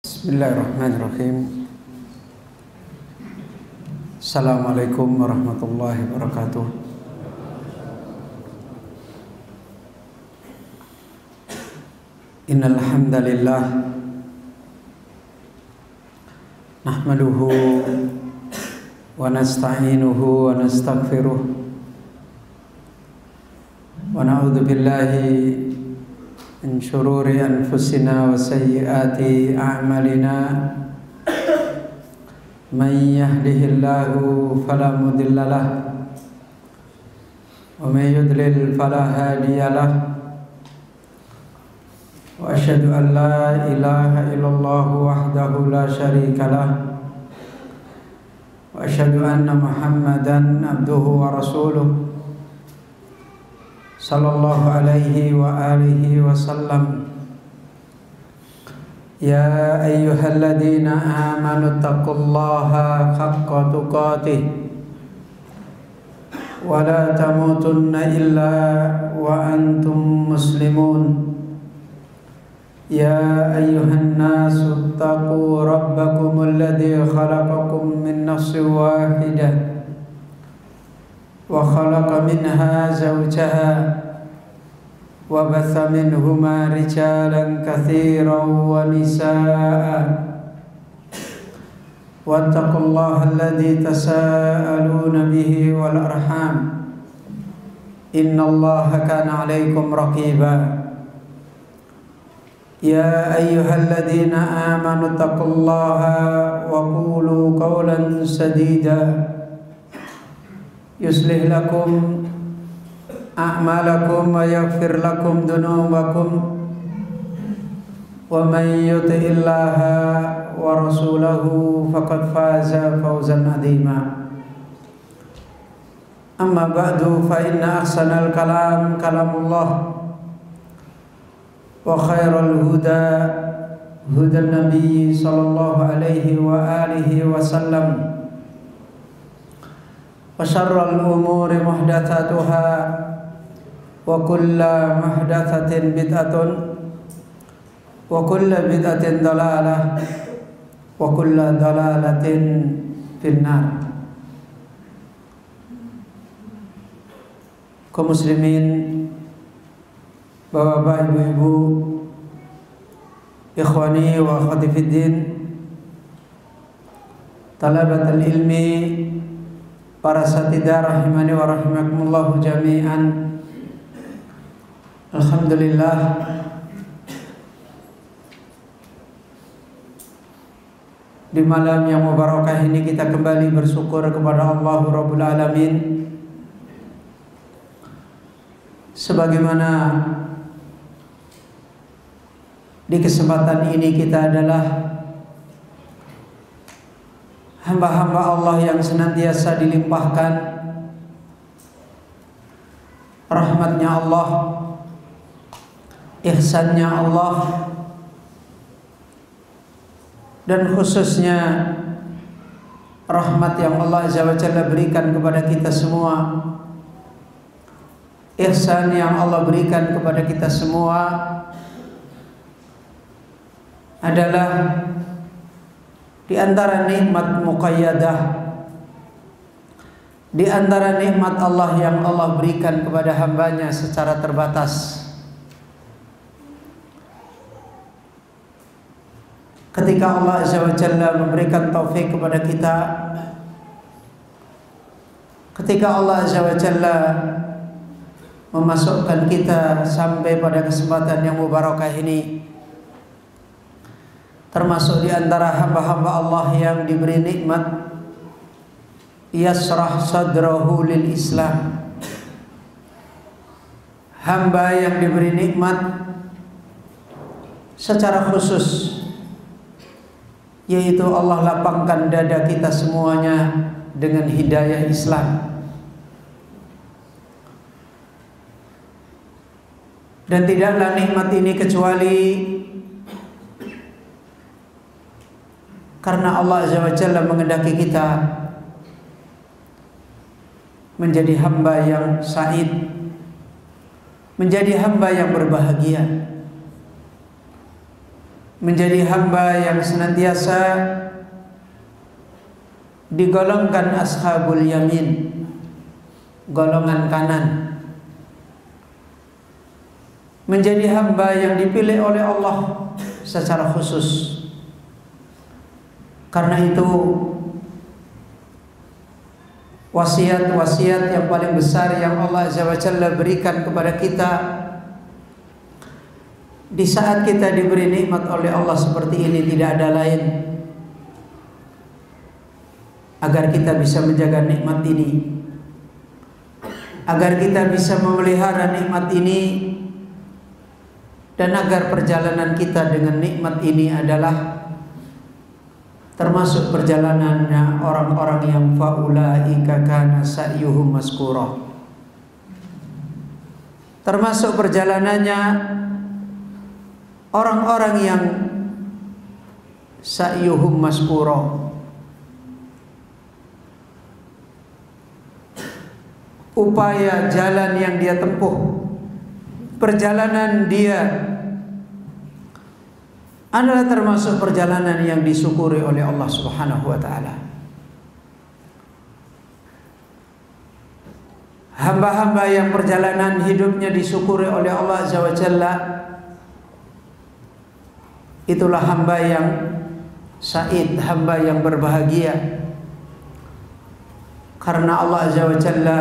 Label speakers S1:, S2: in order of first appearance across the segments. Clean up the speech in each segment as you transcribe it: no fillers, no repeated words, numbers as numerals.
S1: Bismillahirrahmanirrahim. Assalamualaikum warahmatullahi wabarakatuh. Innal hamdalillah nahmaduhu wa nasta'inuhu wa nastaghfiruh wa na'udzu billahi min syururi anfusina wa sayyiati a'malina. Man yahdihillahu fala mudilla lahu wa man yudlil fala hadiya lahu. Wa asyhadu an la ilaha illallah wahdahu la syarika lahu wa asyhadu anna Muhammadan abduhu wa rasuluh sallallahu alaihi wa alihi wa sallam. Ya ayyuhalladzina amanu taqullaha haqqa tuqatih wa la tamutunna illa wa antum muslimun. Ya ayyuhan nasu taqu rabbakumul ladzi khalaqakum min nafsin wahidah wa khalaqa minha zawjaha wa batha minhuma rijalan katsiran wa nisaa. Wattaqullaha alladzi tasaaluna bihi wal arham innallaha kana 'alaikum raqiba. Ya ayyuhalladzina amanu taqullaha wa qulu qawlan sadida yuslih lakum a'malakum wa yaghfir lakum dhunubakum wa man yuti'illaha wa rasulahu faqad faza fawzan 'azima. Amma ba'du, fa inna ahsanal kalam kalamullah wa khairal huda hudan nabiy sallallahu alaihi wa alihi wa sallam. Wa syarrul umuri muhdatsatuha wa kullu muhdatsatin bid'atun wa kullu bid'atin dalalah wa kullu dalalatin finnar. Kaum muslimin, bapak-bapak, ibu-ibu, ikhwani wa akhwati fiddin, talabatul ilmi, para satidah rahimani wa rahimakumullah jami'an. Alhamdulillah, di malam yang mubarakah ini kita kembali bersyukur kepada Allah Rabbul Alamin, sebagaimana di kesempatan ini kita adalah hamba-hamba Allah yang senantiasa dilimpahkan rahmatnya Allah, ihsannya Allah, dan khususnya rahmat yang Allah Azza wa Jalla berikan kepada kita semua, ihsan yang Allah berikan kepada kita semua adalah di antara nikmat muqayyadah, di antara nikmat Allah yang Allah berikan kepada hambanya secara terbatas. Ketika Allah Azza wa Jalla memberikan taufik kepada kita, ketika Allah Azza wa Jalla memasukkan kita sampai pada kesempatan yang mubarakah ini, termasuk di antara hamba-hamba Allah yang diberi nikmat yasrah sadrahu lil Islam, hamba yang diberi nikmat secara khusus, yaitu Allah lapangkan dada kita semuanya dengan hidayah Islam. Dan tidaklah nikmat ini kecuali karena Allah Azza wa Jalla menghendaki kita menjadi hamba yang sa'id, menjadi hamba yang berbahagia, menjadi hamba yang senantiasa digolongkan ashabul yamin, golongan kanan, menjadi hamba yang dipilih oleh Allah secara khusus. Karena itu wasiat-wasiat yang paling besar yang Allah Azza wa Jalla berikan kepada kita di saat kita diberi nikmat oleh Allah seperti ini, tidak ada lain agar kita bisa menjaga nikmat ini, agar kita bisa memelihara nikmat ini, dan agar perjalanan kita dengan nikmat ini adalah termasuk perjalanannya orang-orang yang faulaika kana sa'yuhum maskura, termasuk perjalanannya orang-orang yang sa'yuhum maskura, upaya jalan yang dia tempuh, perjalanan dia adalah termasuk perjalanan yang disyukuri oleh Allah Subhanahu wa taala. Hamba-hamba yang perjalanan hidupnya disyukuri oleh Allah Azza wa Jalla, itulah hamba yang said, hamba yang berbahagia. Karena Allah Azza wa Jalla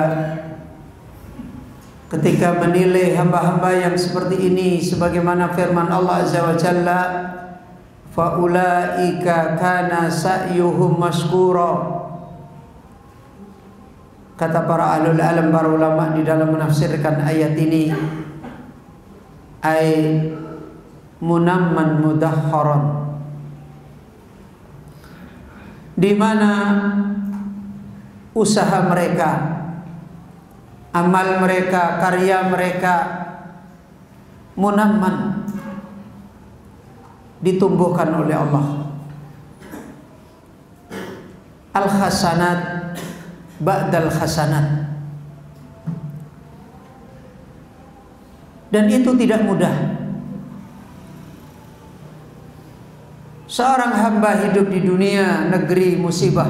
S1: ketika menilai hamba-hamba yang seperti ini, sebagaimana firman Allah Azza wa Jalla, faulaika kana sa'yuhum maskura. Kata para ahlul alam, para ulama di dalam menafsirkan ayat ini, ay munamman mudahharan, di mana usaha mereka, amal mereka, karya mereka munamman, ditumbuhkan oleh Allah. Al-hasanat ba'dal hasanat. Dan itu tidak mudah. Seorang hamba hidup di dunia negeri musibah,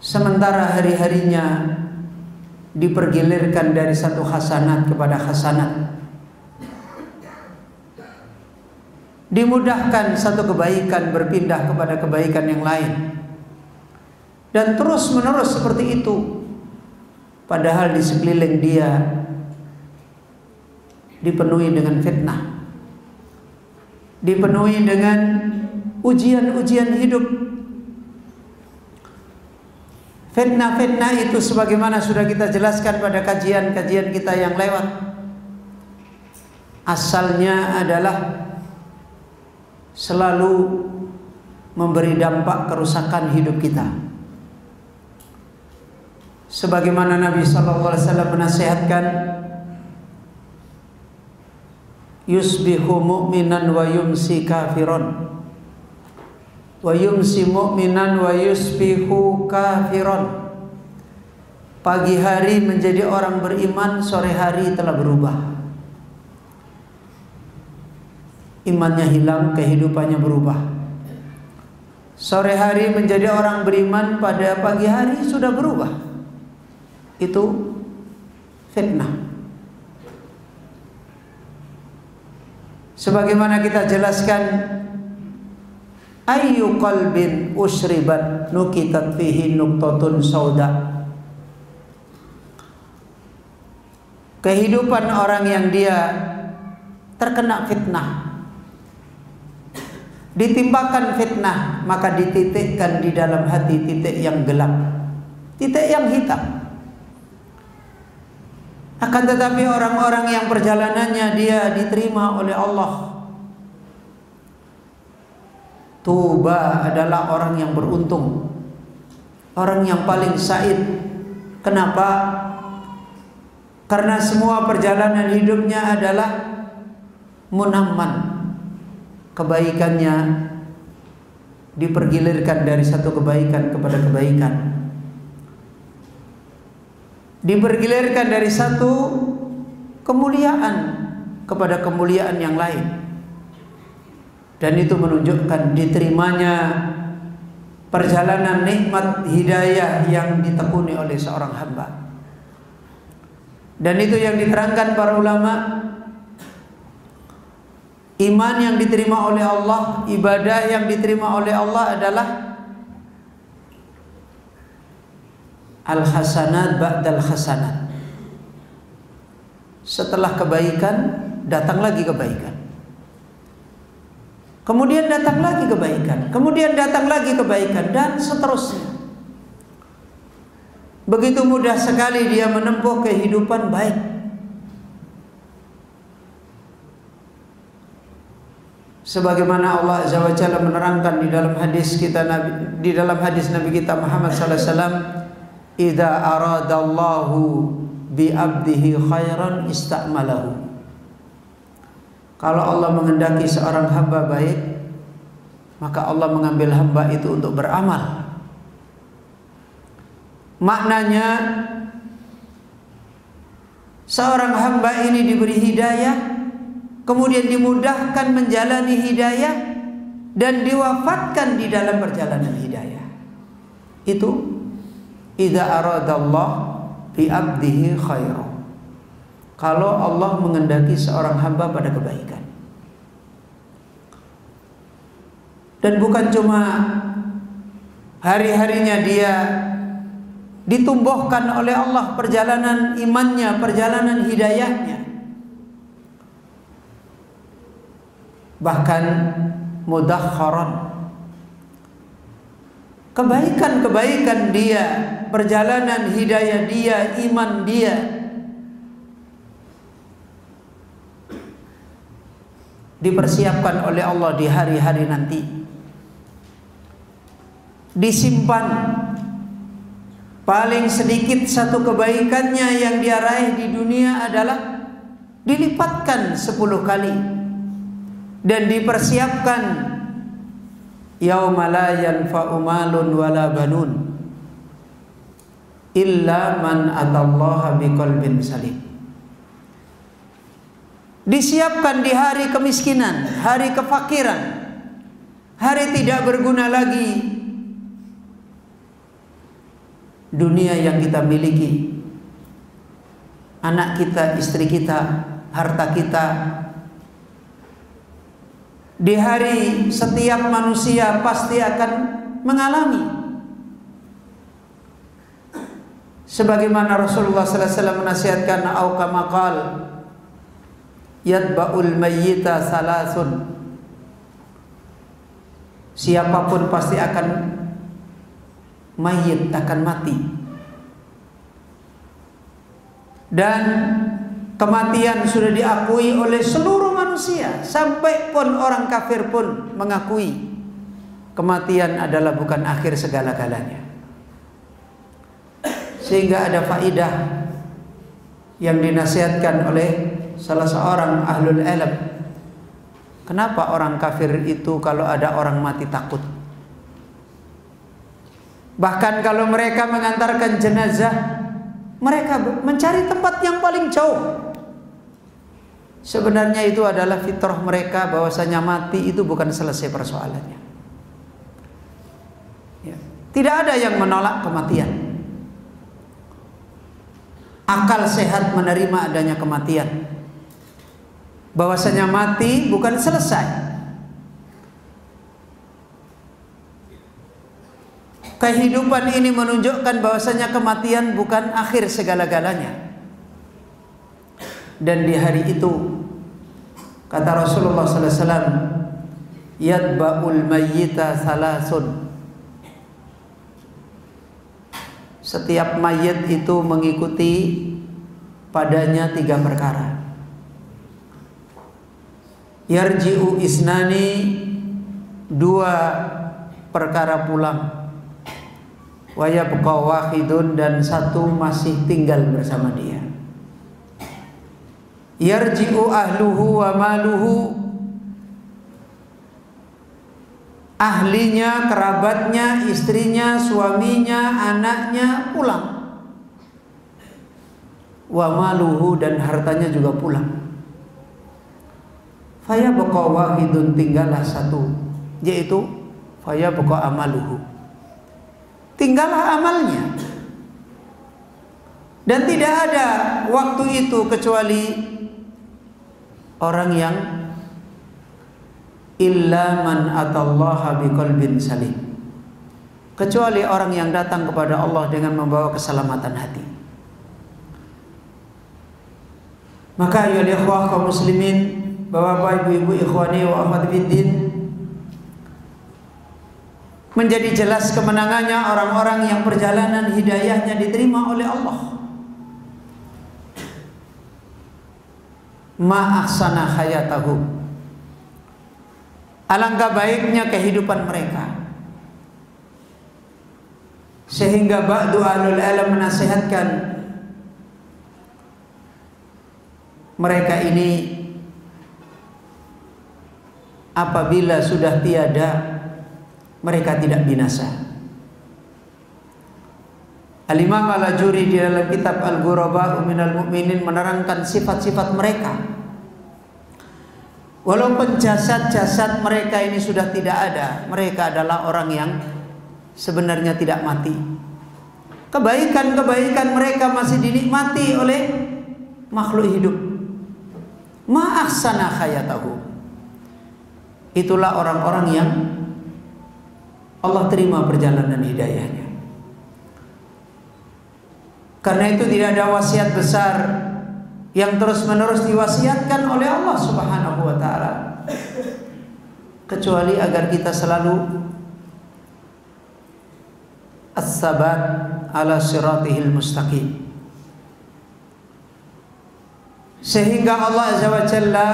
S1: sementara hari-harinya dipergilirkan dari satu hasanat kepada hasanat, dimudahkan satu kebaikan berpindah kepada kebaikan yang lain, dan terus menerus seperti itu. Padahal di sekeliling dia dipenuhi dengan fitnah, dipenuhi dengan ujian-ujian hidup. Fitnah-fitnah itu sebagaimana sudah kita jelaskan pada kajian-kajian kita yang lewat, asalnya adalah selalu memberi dampak kerusakan hidup kita. Sebagaimana Nabi sallallahu alaihi wasallam menasihatkan, yusbihu mu'minan wa yumsi kafiron, wa yumsi mu'minan wa yusbihu kafiron. Pagi hari menjadi orang beriman, sore hari telah berubah. Imannya hilang, kehidupannya berubah. Sore hari menjadi orang beriman, pada pagi hari sudah berubah. Itu fitnah. Sebagaimana kita jelaskan, ayyu qalbin usribat nukitat fihi nuqtatun sauda. Kehidupan orang yang dia terkena fitnah, ditimbakan fitnah, maka dititikkan di dalam hati titik yang gelap, titik yang hitam. Akan tetapi orang-orang yang perjalanannya dia diterima oleh Allah, tuba adalah orang yang beruntung, orang yang paling said. Kenapa? Karena semua perjalanan hidupnya adalah munamman, kebaikannya dipergilirkan dari satu kebaikan kepada kebaikan, dipergilirkan dari satu kemuliaan kepada kemuliaan yang lain. Dan itu menunjukkan diterimanya perjalanan nikmat hidayah yang ditekuni oleh seorang hamba. Dan itu yang diterangkan para ulama, iman yang diterima oleh Allah, ibadah yang diterima oleh Allah adalah al-hasanat ba'dal hasanat. Setelah kebaikan datang lagi kebaikan, kemudian datang lagi kebaikan, kemudian datang lagi kebaikan, dan seterusnya. Begitu mudah sekali dia menempuh kehidupan baik. Sebagaimana Allah Azza wa Jalla menerangkan di dalam hadis Nabi kita Muhammad sallallahu alaihi wasallam, "Idza aradallahu bi 'abdihi khairan ista'malahu." Kalau Allah menghendaki seorang hamba baik, maka Allah mengambil hamba itu untuk beramal. Maknanya, seorang hamba ini diberi hidayah, kemudian dimudahkan menjalani hidayah, dan diwafatkan di dalam perjalanan hidayah. Itu idza aradallah bi 'abdihi khairan. Kalau Allah menghendaki seorang hamba pada kebaikan. Dan bukan cuma hari-harinya dia ditumbuhkan oleh Allah perjalanan imannya, perjalanan hidayahnya, bahkan mudakharan, kebaikan-kebaikan dia, perjalanan hidayah dia, iman dia dipersiapkan oleh Allah di hari-hari nanti, disimpan. Paling sedikit satu kebaikannya yang dia raih di dunia adalah dilipatkan 10 kali, dan dipersiapkan yauma la yanfa'u malun wala banun illa man atallaha biqalbin salim. Disiapkan di hari kemiskinan, hari kefakiran, hari tidak berguna lagi dunia yang kita miliki, anak kita, istri kita, harta kita. Di hari setiap manusia pasti akan mengalami, sebagaimana Rasulullah sallallahu alaihi wasallam menasihatkan, au kama qal yatba'ul mayyita salasun. Siapapun pasti akan mayit, akan mati. Dan kematian sudah diakui oleh seluruh manusia, sampai pun orang kafir pun mengakui kematian adalah bukan akhir segala-galanya. Sehingga ada faidah yang dinasihatkan oleh salah seorang ahlul ilm. Kenapa orang kafir itu kalau ada orang mati takut? Bahkan kalau mereka mengantarkan jenazah, mereka mencari tempat yang paling jauh. Sebenarnya itu adalah fitrah mereka, bahwasanya mati itu bukan selesai persoalannya. Ya. Tidak ada yang menolak kematian. Akal sehat menerima adanya kematian, bahwasanya mati bukan selesai. Kehidupan ini menunjukkan bahwasanya kematian bukan akhir segala-galanya. Dan di hari itu, kata Rasulullah sallallahu alaihi wasallam, yatba'ul mayyita salasun. Setiap mayit itu mengikuti padanya 3 perkara. Yarji'u isnani, 2 perkara pulang. Wa yabqa wahidun, dan 1 masih tinggal bersama dia. Yarji'u ahluhu wa maluhu, ahlinya, kerabatnya, istrinya, suaminya, anaknya pulang. Wa maluhu, dan hartanya juga pulang. fayabqa wahidun, tinggallah satu, yaitu fayabqa amaluhu, tinggallah amalnya. Dan tidak ada waktu itu kecuali orang yang illa man atallaha biqalbin salim, kecuali orang yang datang kepada Allah dengan membawa keselamatan hati. Maka ya ikhwah kaum muslimin, bapak ibu ikhwani wa akhwati fiddin, menjadi jelas kemenangannya orang-orang yang perjalanan hidayahnya diterima oleh Allah. Ma ahsana hayatahum, alangkah baiknya kehidupan mereka, sehingga ba'du ahlul alam menasihatkan mereka ini apabila sudah tiada, mereka tidak binasa. Al-Imam Al-Ajuri di dalam kitab Al-Ghuraba'u minal Mu'minin menerangkan sifat-sifat mereka. Walaupun jasad-jasad mereka ini sudah tidak ada, mereka adalah orang yang sebenarnya tidak mati. Kebaikan-kebaikan mereka masih dinikmati oleh makhluk hidup. Ma ahsana hayatahu, itulah orang-orang yang Allah terima perjalanan hidayahnya. Karena itu tidak ada wasiat besar yang terus-menerus diwasiatkan oleh Allah Subhanahu wa taala kecuali agar kita selalu as-sabat ala siratihil mustaqim. Sehingga Allah Azza wa Jalla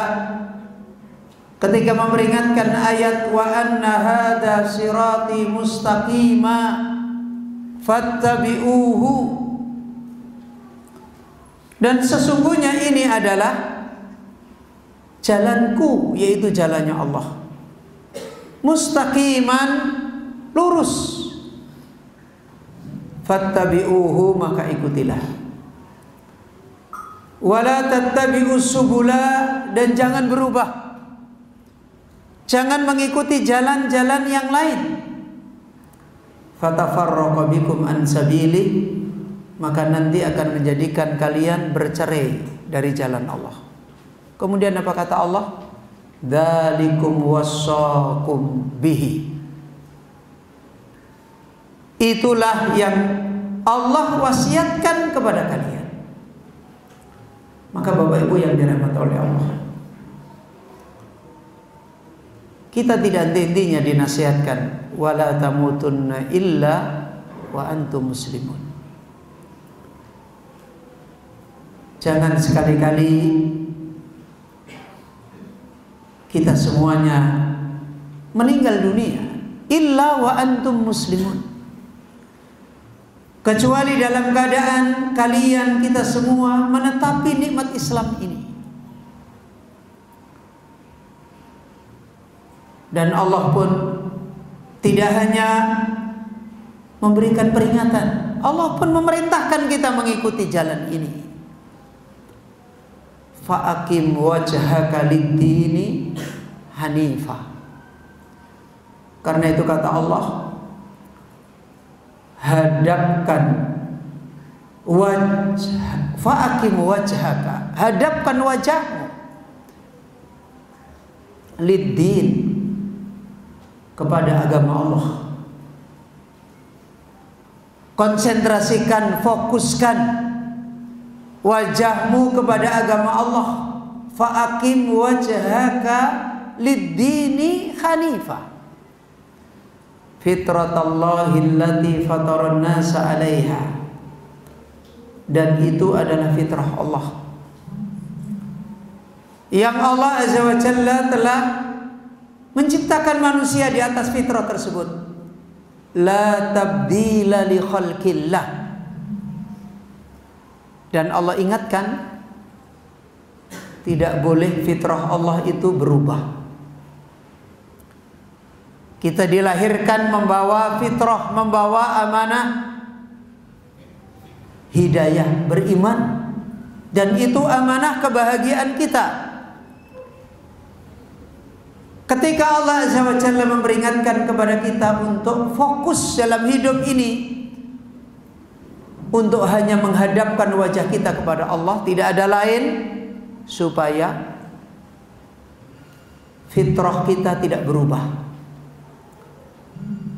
S1: ketika memperingatkan ayat wa anna hadza sirati mustaqima fattabi'uhu, dan sesungguhnya ini adalah jalanku, yaitu jalannya Allah, mustaqiman, lurus, fattabi'uhu, maka ikutilah, wala tattabi'us subula, dan jangan berubah, jangan mengikuti jalan-jalan yang lain, fatafarraqa bikum an sabili, maka nanti akan menjadikan kalian bercerai dari jalan Allah. Kemudian apa kata Allah? Dzalikum wassaqum bihi, itulah yang Allah wasiatkan kepada kalian. Maka Bapak Ibu yang dirahmati oleh Allah, kita tidak henti-hentinya dinasihatkan wala tamutunna illa wa antum muslimun. Jangan sekali-kali kita semuanya meninggal dunia illa wa antum muslimun, kecuali dalam keadaan kalian, kita semua menetapi nikmat Islam ini. Dan Allah pun tidak hanya memberikan peringatan, Allah pun memerintahkan kita mengikuti jalan ini. Fa'akim wajhaka lid-dini hanifah. Karena itu kata Allah, hadapkan fa'akim wajhaka, hadapkan wajahmu, lid-din, kepada agama Allah. Konsentrasikan, fokuskan wajahmu kepada agama Allah. Fa'akim wajhaka lid-dini hanifah, fitratallahi allati fataran nasa 'alaiha, dan itu adalah fitrah Allah yang Allah Azza wa Jalla telah menciptakan manusia di atas fitrah tersebut. La tabdila li khalqillah. Dan Allah ingatkan, tidak boleh fitrah Allah itu berubah. Kita dilahirkan membawa fitrah, membawa amanah hidayah, beriman, dan itu amanah kebahagiaan kita. Ketika Allah Azza wa Jalla memperingatkan kepada kita untuk fokus dalam hidup ini, untuk hanya menghadapkan wajah kita kepada Allah, tidak ada lain, supaya fitrah kita tidak berubah,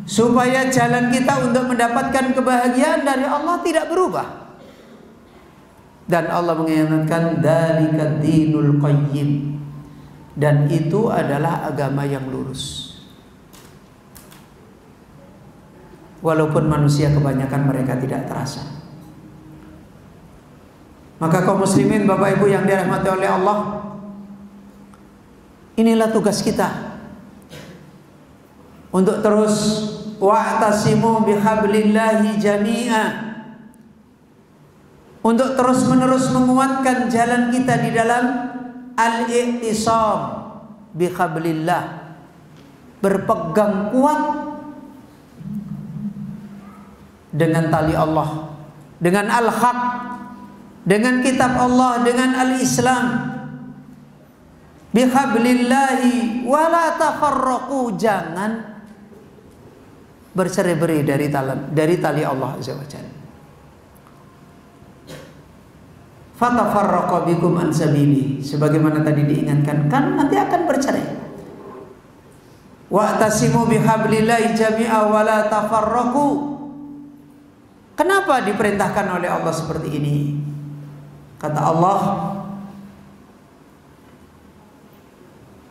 S1: supaya jalan kita untuk mendapatkan kebahagiaan dari Allah tidak berubah. Dan Allah mengingatkan, dzalika dinul qayyim, dan itu adalah agama yang lurus. Walaupun manusia kebanyakan mereka tidak terasa. Maka kaum muslimin, Bapak Ibu yang dirahmati oleh Allah, inilah tugas kita untuk terus wa'tasimu bihablillahi jami'a, untuk terus menerus menguatkan jalan kita di dalam al-i'tisam bihablillah, berpegang kuat dengan tali Allah, dengan al-haq, dengan kitab Allah, dengan al-Islam. Bihablillahi wala tafarraqu, jangan bercerai-berai dari tali Allah Azza wa Jalla. Fatafarraqa bikum an sabili, sebagaimana tadi diingatkan, kan nanti akan bercerai. Wa'tasimu bihablillahi jami'a wala tafarraqu. Kenapa diperintahkan oleh Allah seperti ini? Kata Allah,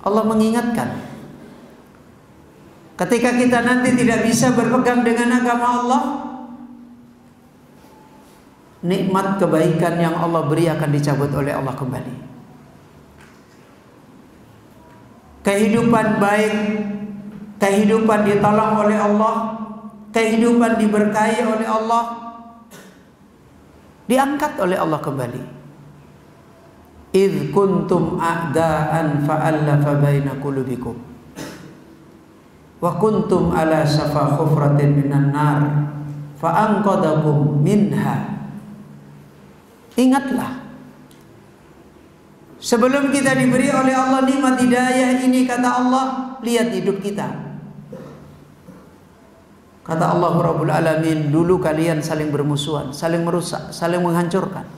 S1: Allah mengingatkan, ketika kita nanti tidak bisa berpegang dengan agama Allah, nikmat kebaikan yang Allah beri akan dicabut oleh Allah kembali. Kehidupan baik, kehidupan ditolong oleh Allah, kehidupan diberkahi oleh Allah, diangkat oleh Allah kembali. Idh kuntum a'da'an fa'allafa baina qulubikum wa kuntum ala safa khufratin minan nar fa'anqadakum minha. Ingatlah, sebelum kita diberi oleh Allah nikmat hidayah ini, kata Allah, lihat hidup kita. Kata Allah Rabbul Alamin, dulu kalian saling bermusuhan, saling merusak, saling menghancurkan.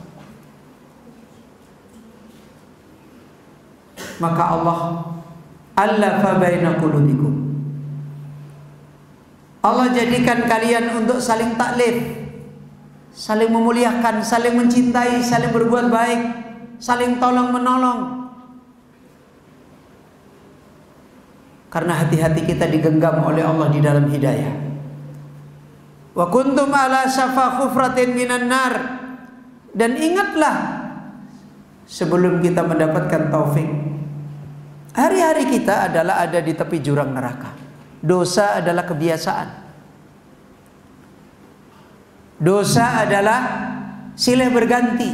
S1: Maka Allah allafa baina qulubikum, Allah jadikan kalian untuk saling taklif, saling memuliakan, saling mencintai, saling berbuat baik, saling tolong menolong. Karena hati-hati kita digenggam oleh Allah di dalam hidayah. Wa kuntum ala safa khufratin minan nar, dan ingatlah sebelum kita mendapatkan taufik, hari-hari kita adalah ada di tepi jurang neraka. Dosa adalah kebiasaan. Dosa adalah silih berganti.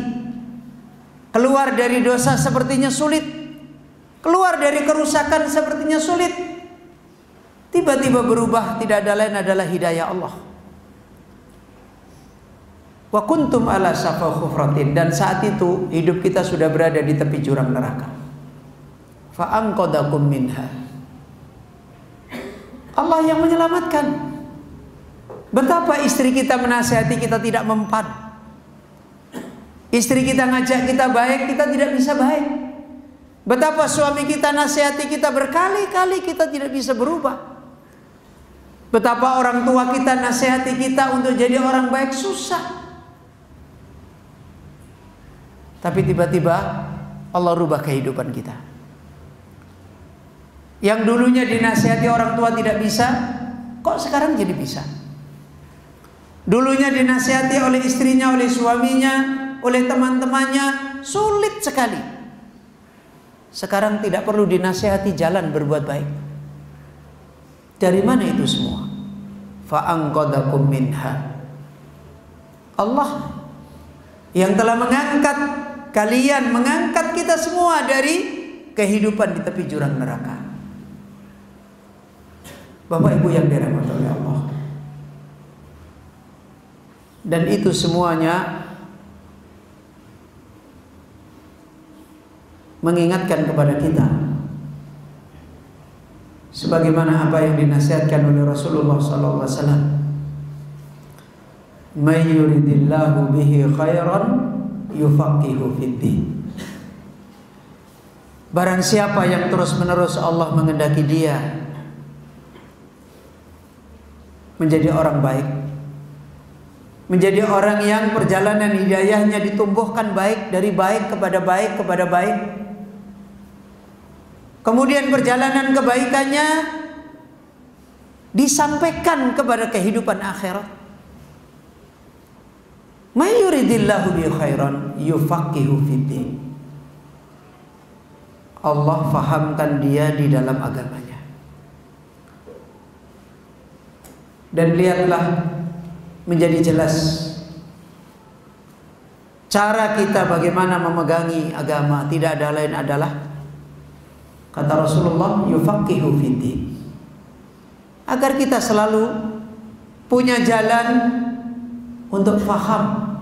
S1: Keluar dari dosa sepertinya sulit, keluar dari kerusakan sepertinya sulit. Tiba-tiba berubah, tidak ada lain adalah hidayah Allah. Wa kuntum ala safa khufratin, dan saat itu hidup kita sudah berada di tepi jurang neraka. Fa'anqadakum minha, Allah yang menyelamatkan. Betapa istri kita menasihati kita tidak mempan, istri kita ngajak kita baik, kita tidak bisa baik. Betapa suami kita nasihati kita berkali-kali, kita tidak bisa berubah. Betapa orang tua kita nasihati kita untuk jadi orang baik, susah. Tapi tiba-tiba Allah rubah kehidupan kita. Yang dulunya dinasihati orang tua tidak bisa, kok sekarang jadi bisa? Dulunya dinasihati oleh istrinya, oleh suaminya, oleh teman-temannya, sulit sekali. Sekarang tidak perlu dinasihati, jalan berbuat baik. Dari mana itu semua? Fa'anqadakum minha, Allah yang telah mengangkat kalian, mengangkat kita semua dari kehidupan di tepi jurang neraka. Bapak Ibu yang dirahmati oleh Allah, dan itu semuanya mengingatkan kepada kita sebagaimana apa yang dinasihatkan oleh Rasulullah sallallahu alaihi wasallam, "May yuridillahu bihi khairan yufaqihu fid-din." Barang siapa yang terus-menerus Allah mengendaki dia menjadi orang baik, menjadi orang yang perjalanan hidayahnya ditumbuhkan baik, dari baik kepada baik kepada baik, kemudian perjalanan kebaikannya disampaikan kepada kehidupan akhirat. May yuridillahu bihi khairan yufaqihu fid-din. Allah fahamkan dia di dalam agamanya. Dan lihatlah, menjadi jelas cara kita bagaimana memegangi agama. Tidak ada lain adalah, kata Rasulullah, yufaqihu fid-din. Agar kita selalu punya jalan untuk faham,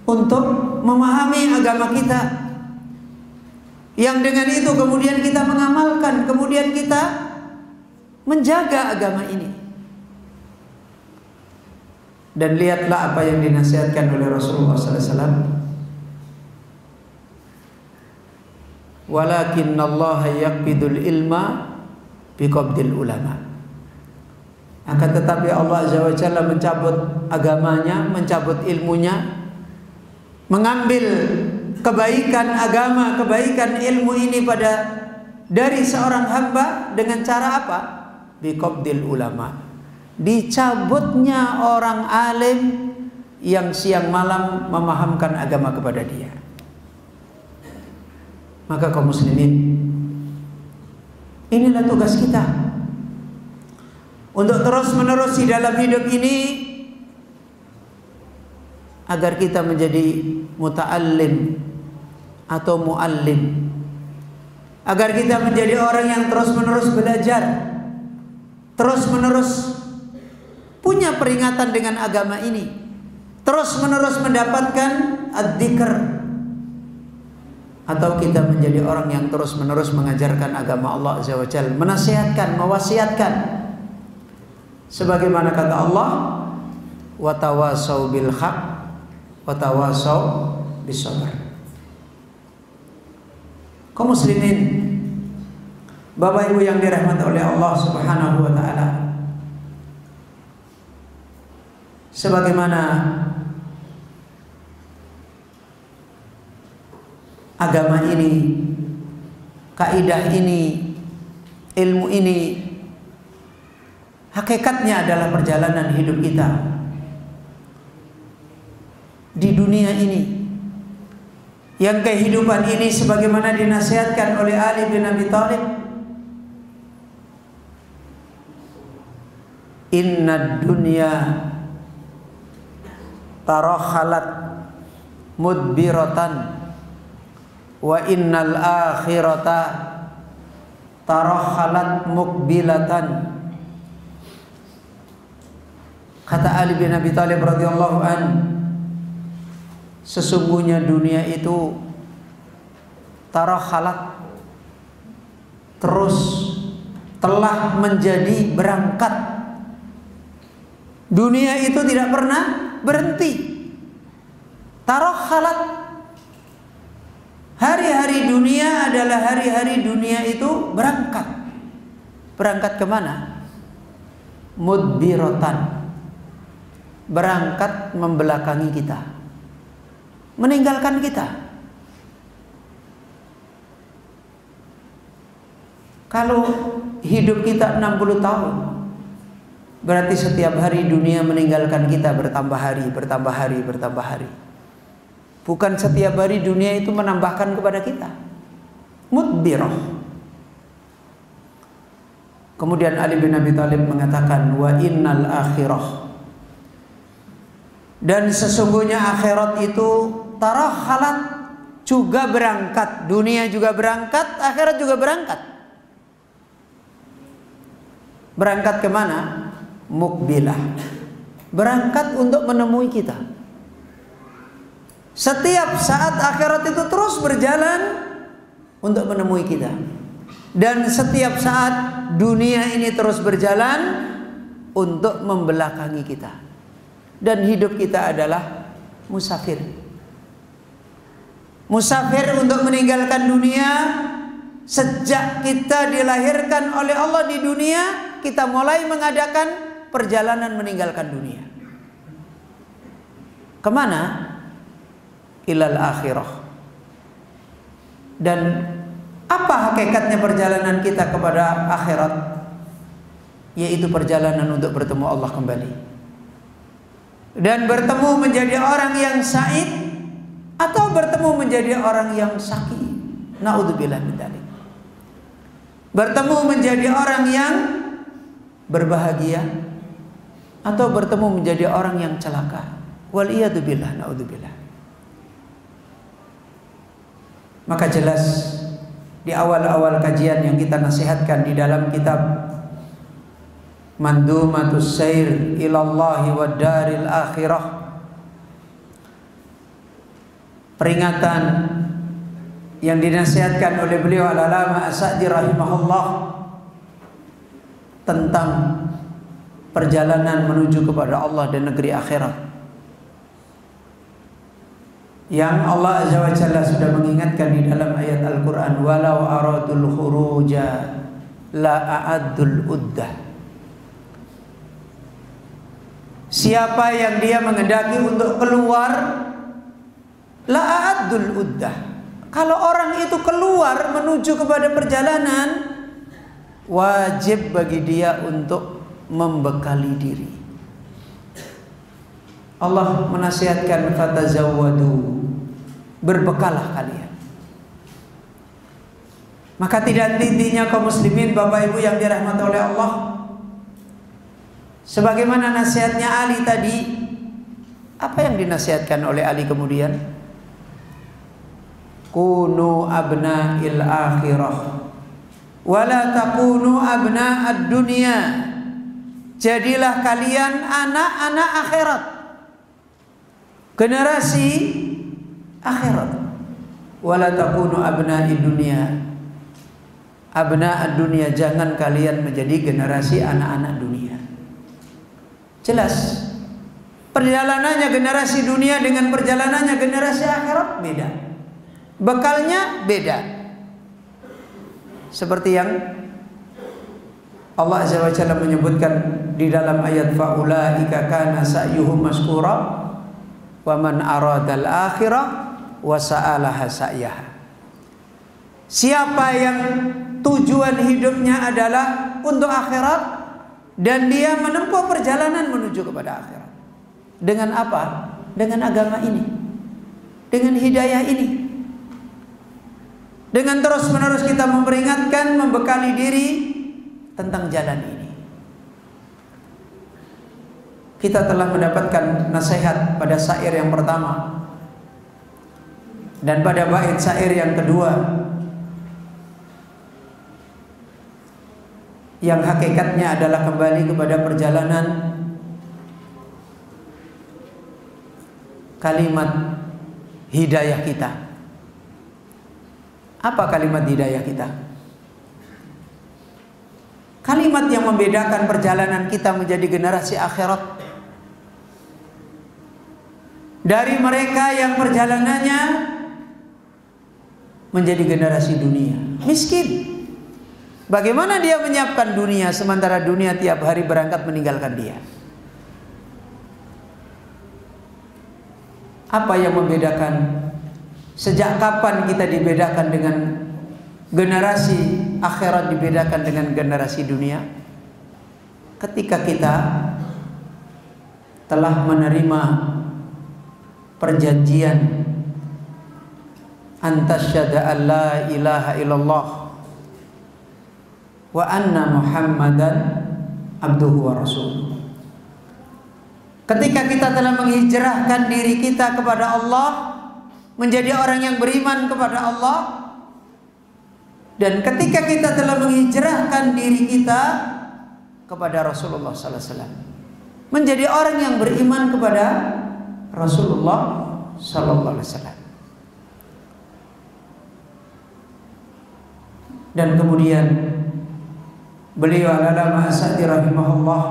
S1: untuk memahami agama kita, yang dengan itu kemudian kita mengamalkan, kemudian kita menjaga agama ini. Dan lihatlah apa yang dinasihatkan oleh Rasulullah sallallahu alaihi wasallam, "Walakinnallaha yaqbidul ilma biqabdil ulama." Akan tetapi Allah Azza wa Jalla mencabut agamanya, mencabut ilmunya, mengambil kebaikan agama, kebaikan ilmu ini dari seorang hamba dengan cara apa? Biqabdil ulama. Dicabutnya orang alim yang siang malam memahamkan agama kepada dia. Maka kaum muslimin, inilah tugas kita untuk terus menerus di dalam hidup ini, agar kita menjadi muta'allim atau muallim, agar kita menjadi orang yang terus menerus belajar, terus menerus punya peringatan dengan agama ini, terus menerus mendapatkan ad-dzikr, atau kita menjadi orang yang terus menerus mengajarkan agama Allah Azza wa Jalla, menasihatkan, mewasiatkan, sebagaimana kata Allah, wa tawasau bil haq wa tawasau bis sabr. Kaum muslimin, Bapak Ibu yang dirahmati oleh Allah Subhanahu wa taala, sebagaimana agama ini, kaidah ini, ilmu ini, hakikatnya adalah perjalanan hidup kita di dunia ini. Yang kehidupan ini sebagaimana dinasihatkan oleh Ali bin Abi Thalib, "Innad dunya tarakhalat mudbiratan wa innal akhirata tarakhalat mukbilatan." Kata Ali bin Abi Thalib radhiyallahu an, sesungguhnya dunia itu tarakhalat, terus telah menjadi berangkat. Dunia itu tidak pernah berhenti. Tarakhalat, hari-hari dunia adalah hari-hari dunia itu berangkat. Berangkat kemana? Mudbiratan, berangkat membelakangi kita, meninggalkan kita. Kalau hidup kita 60 tahun, berarti setiap hari dunia meninggalkan kita bertambah hari, bertambah hari, bertambah hari. Bukan setiap hari dunia itu menambahkan kepada kita. Mudbirah. Kemudian Ali bin Abi Thalib mengatakan, wa innal akhirah, dan sesungguhnya akhirat itu tarakhalat, juga berangkat. Dunia juga berangkat, akhirat juga berangkat. Berangkat kemana? Mukbilah, berangkat untuk menemui kita. Setiap saat akhirat itu terus berjalan untuk menemui kita. Dan setiap saat dunia ini terus berjalan untuk membelakangi kita. Dan hidup kita adalah musafir. Musafir untuk meninggalkan dunia. Sejak kita dilahirkan oleh Allah di dunia, kita mulai mengadakan perjalanan meninggalkan dunia. Kemana? Ilal akhirah. Dan apa hakikatnya perjalanan kita kepada akhirat? Yaitu perjalanan untuk bertemu Allah kembali. Dan bertemu menjadi orang yang sa'id atau bertemu menjadi orang yang syaqi. Na'udzubillah min dzalik. Bertemu menjadi orang yang berbahagia atau bertemu menjadi orang yang celaka. Wal iyadu billah, na'udzubillah. Maka jelas di awal-awal kajian yang kita nasihatkan di dalam kitab Mandumatus Sair ilallahi wad daril akhirah, peringatan yang dinasihatkan oleh beliau Al-Alama As-Sa'di rahimahullah tentang perjalanan menuju kepada Allah dan negeri akhirat, yang Allah Azza wa Jalla sudah mengingatkan di dalam ayat Al-Quran, walau aradul khuruja la a'addul uddah. Siapa yang dia mengendaki untuk keluar, la a'addul uddah. Kalau orang itu keluar menuju kepada perjalanan, wajib bagi dia untuk membekali diri. Allah menasihatkan fatazawwadu, berbekalah kalian. Maka tidak henti-hentinya kaum muslimin, Bapak Ibu yang dirahmati oleh Allah, sebagaimana nasihatnya Ali tadi. Apa yang dinasihatkan oleh Ali kemudian? Kunu abna'il akhirah wala takunu abna'ad dunya. Jadilah kalian anak-anak akhirat, generasi akhirat. Wala takunu abna'id dunya, abna'ad dunya, jangan kalian menjadi generasi anak-anak dunia. Jelas perjalanannya generasi dunia dengan perjalanannya generasi akhirat beda. Bekalnya beda. Seperti yang Allah Azza wa Jalla menyebutkan di dalam ayat faulaika kana sa'yuhum maskura wa man aradal akhirah wa sa'alaha sa'yaha. Siapa yang tujuan hidupnya adalah untuk akhirat dan dia menempuh perjalanan menuju kepada akhirat. Dengan apa? Dengan agama ini, dengan hidayah ini. Dengan terus-menerus kita memperingatkan, membekali diri tentang jalan ini. Kita telah mendapatkan nasihat pada syair yang pertama dan pada bait syair yang kedua, yang hakikatnya adalah kembali kepada perjalanan kalimat hidayah kita. Apa kalimat hidayah kita? Kalimat yang membedakan perjalanan kita menjadi generasi akhirat dari mereka yang perjalanannya menjadi generasi dunia, miskin. Bagaimana dia menyiapkan dunia sementara dunia tiap hari berangkat meninggalkan dia? Apa yang membedakan? Sejak kapan kita dibedakan dengan generasi akhirat, dibedakan dengan generasi dunia? Ketika kita telah menerima perjanjian antasyhadu an la ilaha illallah wa anna Muhammadan abduhu wa rasuluh. Ketika kita telah menghijrahkan diri kita kepada Allah, menjadi orang yang beriman kepada Allah, dan ketika kita telah menghijrahkan diri kita kepada Rasulullah sallallahu alaihi wasallam, menjadi orang yang beriman kepada Rasulullah sallallahu alaihi wasallam. Dan kemudian beliau Al-Allamah As-Sa'di rahimahullah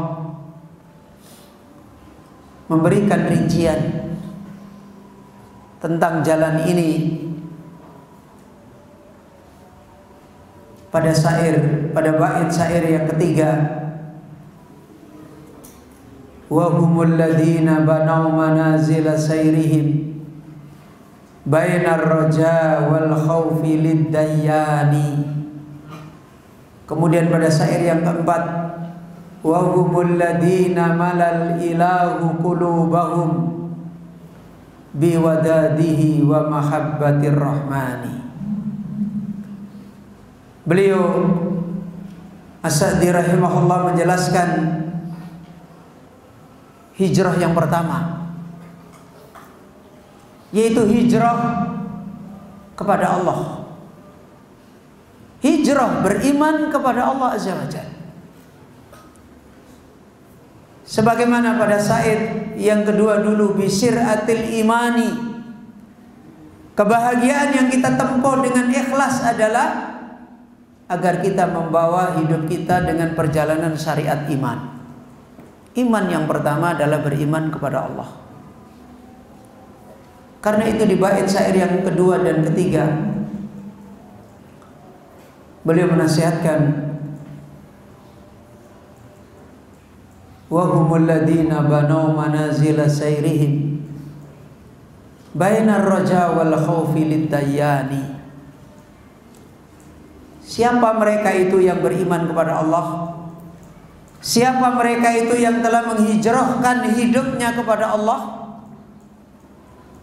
S1: memberikan rincian tentang jalan ini pada bait syair yang ketiga, wa humul ladzina banau manazila sayrihim bainar raja wal khaufi lid-dayyani. Kemudian pada syair yang keempat, wa humul ladzina malal ilahu qulubahum biwadadihi wa mahabbatir rahmani. Beliau As-Sa'di rahimahullah menjelaskan hijrah yang pertama, yaitu hijrah kepada Allah, hijrah beriman kepada Allah Azza wa Jalla. Sebagaimana pada syair yang kedua dulu, bisiratil imani, kebahagiaan yang kita tempuh dengan ikhlas adalah agar kita membawa hidup kita dengan perjalanan syariat iman. Iman yang pertama adalah beriman kepada Allah. Karena itu di bait syair yang kedua dan ketiga beliau menasihatkan, wa humul ladzina banau manazila sayrihim bainar raja wal khaufi lid-dayyani. Siapa mereka itu yang beriman kepada Allah? Siapa mereka itu yang telah menghijrahkan hidupnya kepada Allah?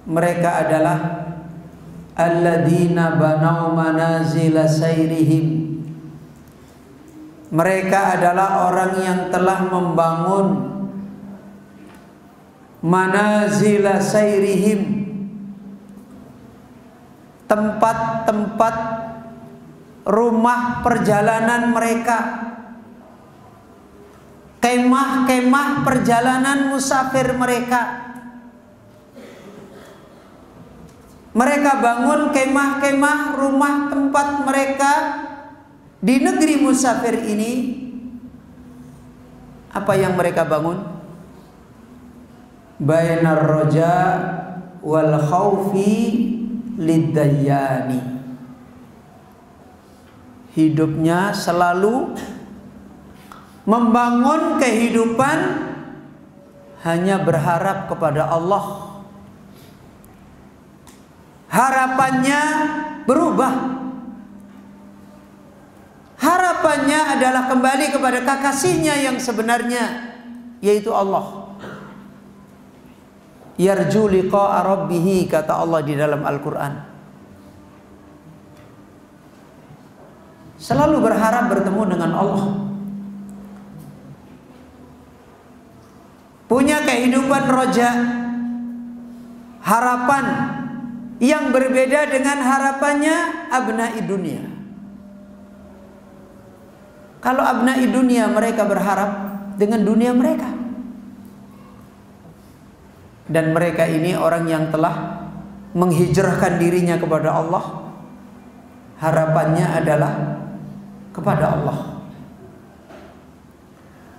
S1: Mereka adalah alladzina banau manazila sayrihim. Mereka adalah orang yang telah membangun manazila sayrihim, tempat-tempat rumah perjalanan mereka, kemah-kemah perjalanan musafir mereka. Mereka bangun kemah-kemah rumah tempat mereka di negeri musafir ini. Apa yang mereka bangun? Bainar raja wal khaufi lid-dayyani. Hidupnya selalu membangun kehidupan hanya berharap kepada Allah. Harapannya berubah. Harapannya adalah kembali kepada kekasihnya yang sebenarnya, yaitu Allah. Yarju liqa'a rabbih, kata Allah di dalam Al-Quran. Selalu berharap bertemu dengan Allah. Punya kehidupan roja, harapan yang berbeda dengan harapannya abna'i dunia. Kalau abna'i dunia, mereka berharap dengan dunia mereka. Dan mereka ini orang yang telah menghijrahkan dirinya kepada Allah. Harapannya adalah kepada Allah.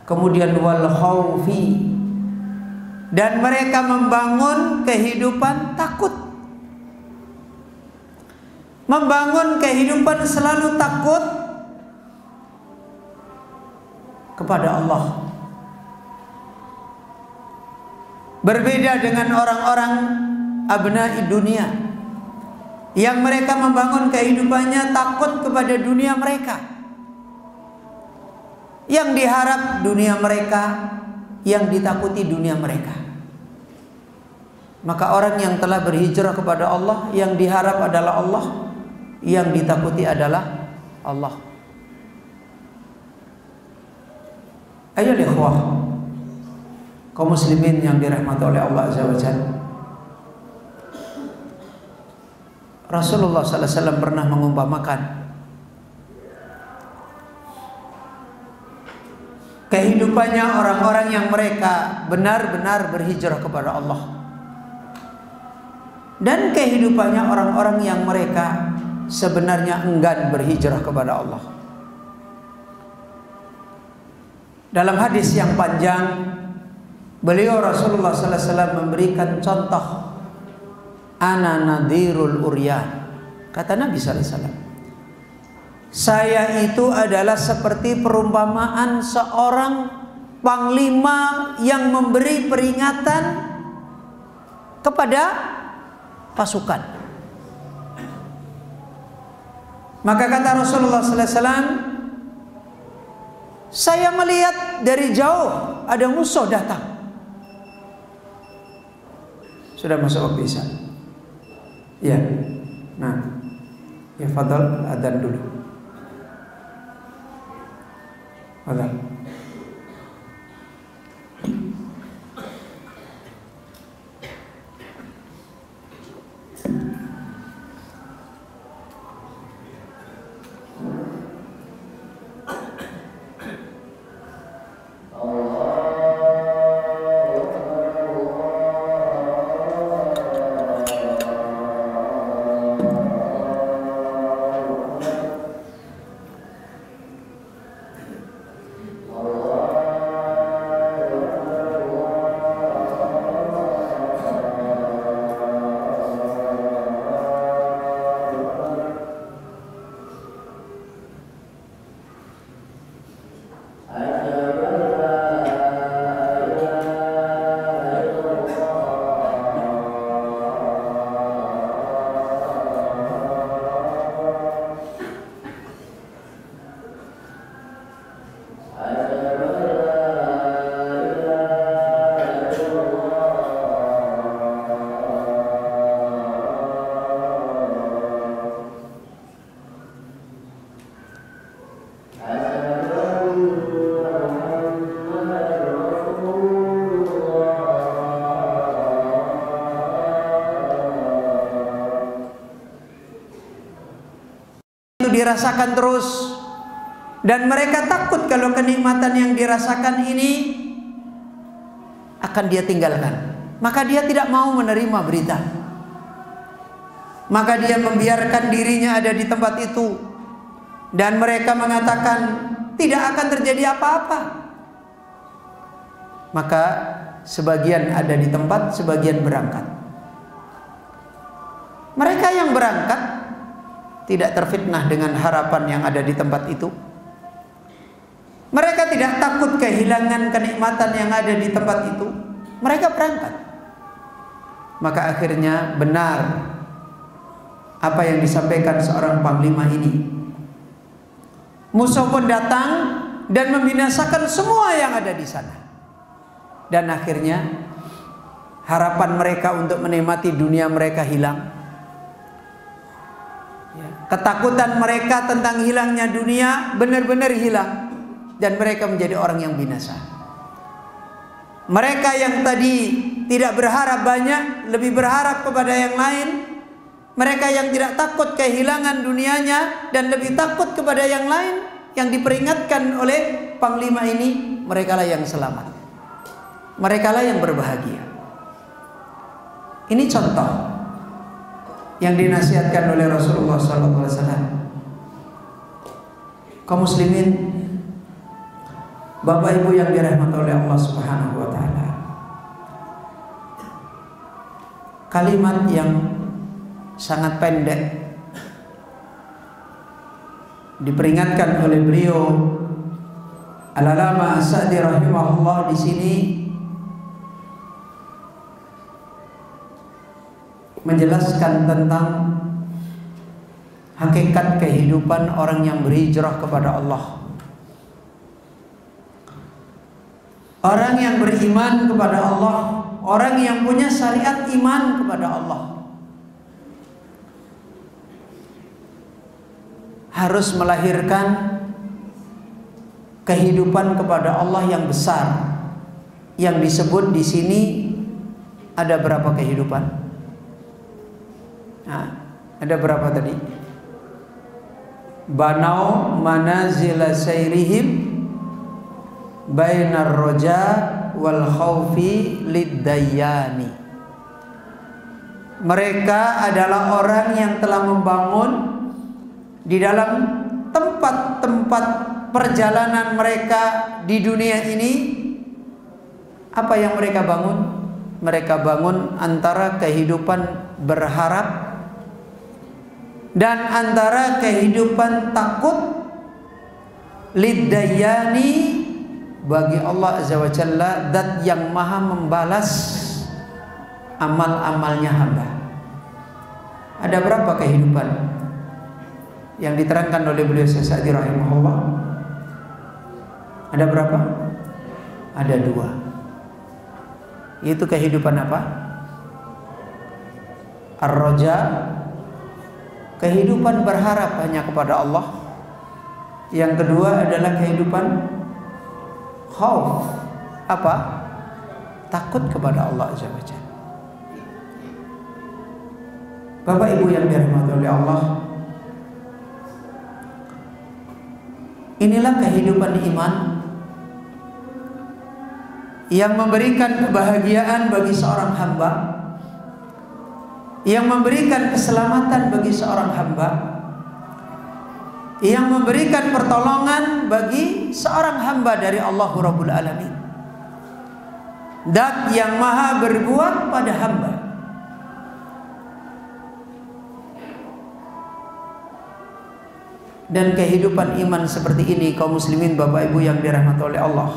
S1: Kemudian wal khaufi, dan mereka membangun kehidupan takut. Membangun kehidupan selalu takut kepada Allah. Berbeda dengan orang-orang abna'i dunia yang mereka membangun kehidupannya takut kepada dunia mereka. Yang diharap dunia mereka, yang ditakuti dunia mereka. Maka orang yang telah berhijrah kepada Allah, yang diharap adalah Allah, yang ditakuti adalah Allah. Ayo ikhwah, kaum muslimin yang dirahmati oleh Allah Azza wa Jalla. Rasulullah sallallahu alaihi wasallam pernah mengumpamakan kehidupannya orang-orang yang mereka benar-benar berhijrah kepada Allah, dan kehidupannya orang-orang yang mereka sebenarnya enggan berhijrah kepada Allah. Dalam hadis yang panjang, beliau Rasulullah sallallahu alaihi wasallam memberikan contoh, ana nadhirul uryan. Kata Nabi sallallahu alaihi wasallam, saya itu adalah seperti perumpamaan seorang panglima yang memberi peringatan kepada pasukan. Maka kata Rasulullah sallallahu alaihi wasallam, saya melihat dari jauh ada musuh datang. Sudah masuk waktu Isya. Ya. Nah, ya fadal adzan dulu. Fadal. Dirasakan terus, dan mereka takut kalau kenikmatan yang dirasakan ini akan dia tinggalkan. Maka dia tidak mau menerima berita. Maka dia membiarkan dirinya ada di tempat itu, dan mereka mengatakan tidak akan terjadi apa-apa. Maka sebagian ada di tempat, sebagian berangkat. Mereka yang berangkat tidak terfitnah dengan harapan yang ada di tempat itu. Mereka tidak takut kehilangan kenikmatan yang ada di tempat itu. Mereka berangkat. Maka akhirnya benar apa yang disampaikan seorang panglima ini. Musuh pun datang dan membinasakan semua yang ada di sana. Dan akhirnya harapan mereka untuk menikmati dunia mereka hilang. Ketakutan mereka tentang hilangnya dunia benar-benar hilang, dan mereka menjadi orang yang binasa. Mereka yang tadi tidak berharap banyak, lebih berharap kepada yang lain. Mereka yang tidak takut kehilangan dunianya dan lebih takut kepada yang lain, yang diperingatkan oleh panglima ini, merekalah yang selamat. Merekalah yang berbahagia. Ini contoh yang dinasihatkan oleh Rasulullah SAW. Kaum muslimin, Bapak Ibu yang dirahmati oleh Allah Subhanahu wa taala. Kalimat yang sangat pendek diperingatkan oleh beliau Al-Allamah As-Sa'di rahimahullah di sini menjelaskan tentang hakikat kehidupan orang yang berhijrah kepada Allah. Orang yang beriman kepada Allah, orang yang punya syariat iman kepada Allah, harus melahirkan kehidupan kepada Allah yang besar. Yang disebut di sini ada berapa kehidupan? Nah, ada berapa tadi? Banau manazila sayrihim bainar roja wal khaufi liddayani. Mereka adalah orang yang telah membangun di dalam tempat-tempat perjalanan mereka di dunia ini, apa yang mereka bangun? Mereka bangun antara kehidupan berharap dan antara kehidupan takut liddayani, bagi Allah Azza wa Jalla, zat yang maha membalas amal-amalnya hamba. Ada berapa kehidupan yang diterangkan oleh beliau Syekh Sa'di rahimahullah? Ada berapa? Ada 2. Itu kehidupan apa? Ar-raja, kehidupan berharap hanya kepada Allah. Yang kedua adalah kehidupan khauf, apa? Takut kepada Allah Azza wa Jalla. Bapak Ibu yang dirahmati oleh Allah, inilah kehidupan iman yang memberikan kebahagiaan bagi seorang hamba, yang memberikan keselamatan bagi seorang hamba, yang memberikan pertolongan bagi seorang hamba dari Allah Rabbul Alamin, zat yang maha berbuat pada hamba. Dan kehidupan iman seperti ini, kaum muslimin Bapak Ibu yang dirahmati oleh Allah,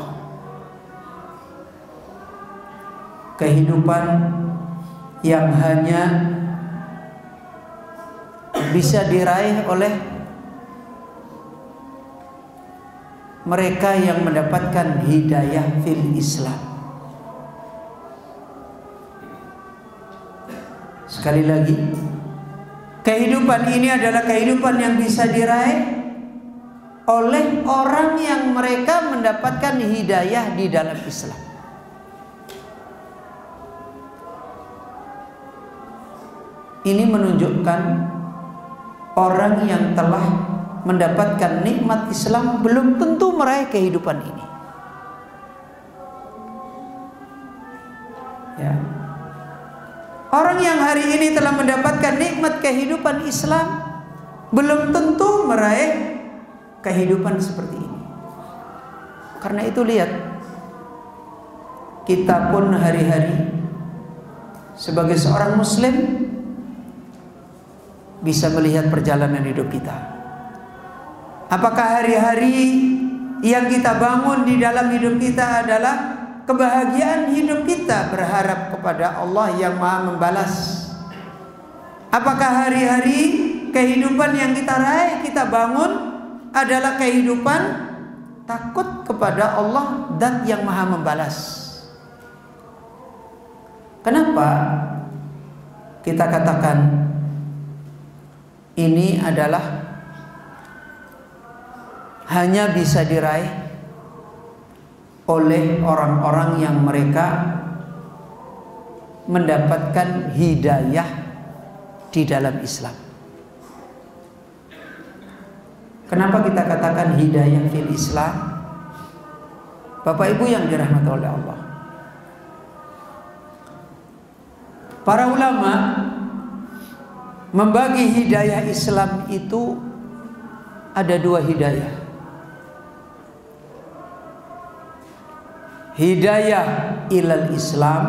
S1: kehidupan yang hanya bisa diraih oleh mereka yang mendapatkan hidayah fil Islam. Sekali lagi, kehidupan ini adalah kehidupan yang bisa diraih oleh orang yang mereka mendapatkan hidayah di dalam Islam. Ini menunjukkan orang yang telah mendapatkan nikmat Islam belum tentu meraih kehidupan ini. Ya. Orang yang hari ini telah mendapatkan nikmat kehidupan Islam belum tentu meraih kehidupan seperti ini. Karena itu lihat, kita pun hari-hari sebagai seorang muslim bisa melihat perjalanan hidup kita. Apakah hari-hari yang kita bangun di dalam hidup kita adalah kebahagiaan hidup kita berharap kepada Allah yang maha membalas? Apakah hari-hari kehidupan yang kita raih, kita bangun adalah kehidupan takut kepada Allah dan yang maha membalas? Kenapa kita katakan ini adalah hanya bisa diraih oleh orang-orang yang mereka mendapatkan hidayah di dalam Islam? Kenapa kita katakan hidayah fil Islam? Bapak Ibu yang dirahmati oleh Allah, para ulama membagi hidayah Islam itu ada 2 hidayah. Hidayah ilal Islam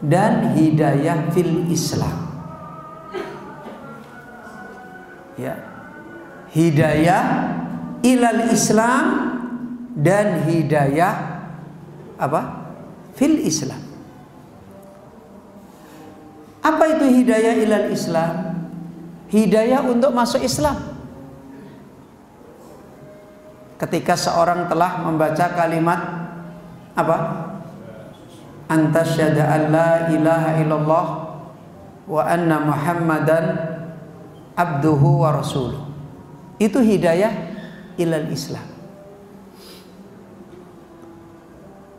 S1: dan hidayah fil Islam. Ya. Hidayah ilal Islam dan hidayah apa? Fil Islam. Apa itu hidayah ilal Islam? Hidayah untuk masuk Islam. Ketika seorang telah membaca kalimat apa? Antasyhadu an la ilaha illallah wa anna Muhammadan abduhu wa rasuluh. Itu hidayah ilal Islam.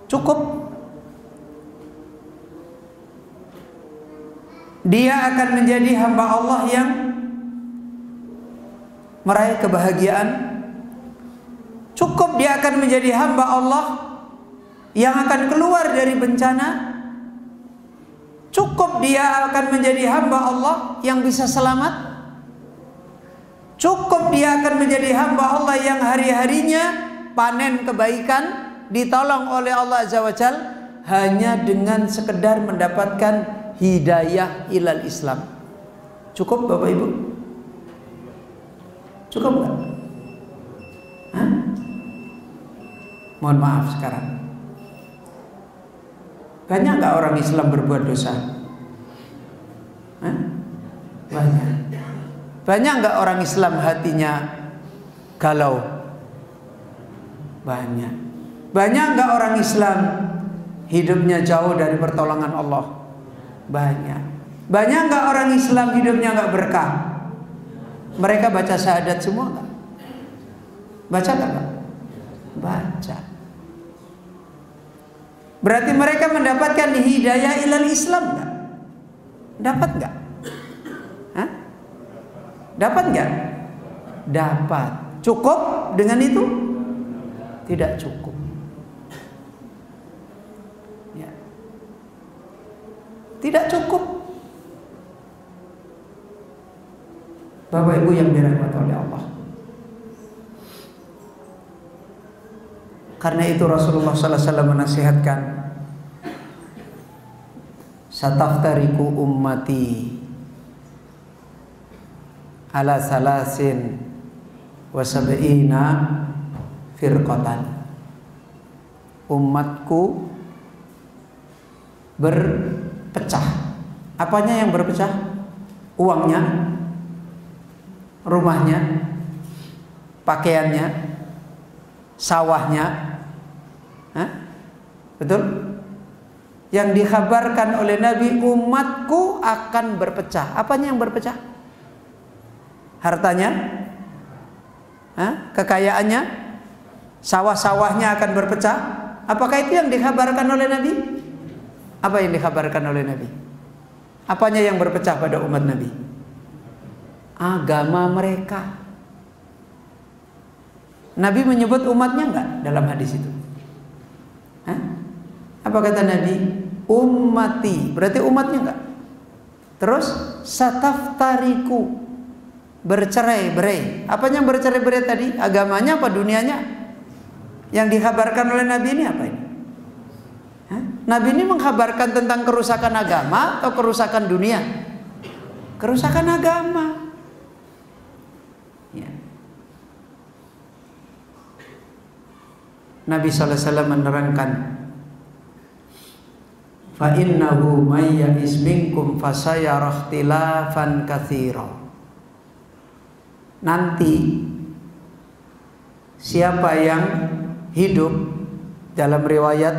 S1: Cukup dia akan menjadi hamba Allah yang meraih kebahagiaan. Cukup dia akan menjadi hamba Allah yang akan keluar dari bencana. Cukup dia akan menjadi hamba Allah yang bisa selamat. Cukup dia akan menjadi hamba Allah yang hari-harinya panen kebaikan, ditolong oleh Allah Azza wa Jal, hanya dengan sekedar mendapatkan hidayah ilal Islam. Cukup Bapak Ibu? Cukup nggak? Mohon maaf sekarang. Banyak nggak orang Islam berbuat dosa? Banyak. Banyak nggak orang Islam hatinya galau? Banyak. Banyak nggak orang Islam hidupnya jauh dari pertolongan Allah? Banyak. Banyak nggak orang Islam hidupnya nggak berkah? Mereka baca syahadat semua nggak? Baca nggak? Baca. Berarti mereka mendapatkan hidayah ilal Islam nggak? Dapat nggak? Dapat nggak? Dapat. Cukup dengan itu? Tidak cukup. Ya. Tidak cukup. Bapak Ibu yang dirahmati oleh Allah. Karena itu Rasulullah sallallahu alaihi wasallam menasihatkan, sataftariku ummati ala salasin wa sab'ina firqatan. Umatku berpecah. Apanya yang berpecah? Uangnya, rumahnya, pakaiannya, sawahnya. Betul? Yang dikhabarkan oleh Nabi, umatku akan berpecah. Apanya yang berpecah? Hartanya, kekayaannya, sawah-sawahnya akan berpecah. Apakah itu yang dikhabarkan oleh Nabi? Apa yang dikhabarkan oleh Nabi? Apanya yang berpecah pada umat Nabi? Agama mereka. Nabi menyebut umatnya enggak dalam hadis itu? Apa kata Nabi? Ummati, berarti umatnya enggak? Terus sataftariku, bercerai-berai. Apanya yang bercerai-berai tadi? Agamanya apa dunianya? Yang dikhabarkan oleh Nabi ini apa ini? Nabi ini mengkhabarkan tentang kerusakan agama atau kerusakan dunia? Kerusakan agama. Ya. Nabi SAW menerangkan, fa innahu may ya'is minkum fasayara ikhtilafan katsira. Nanti siapa yang hidup, dalam riwayat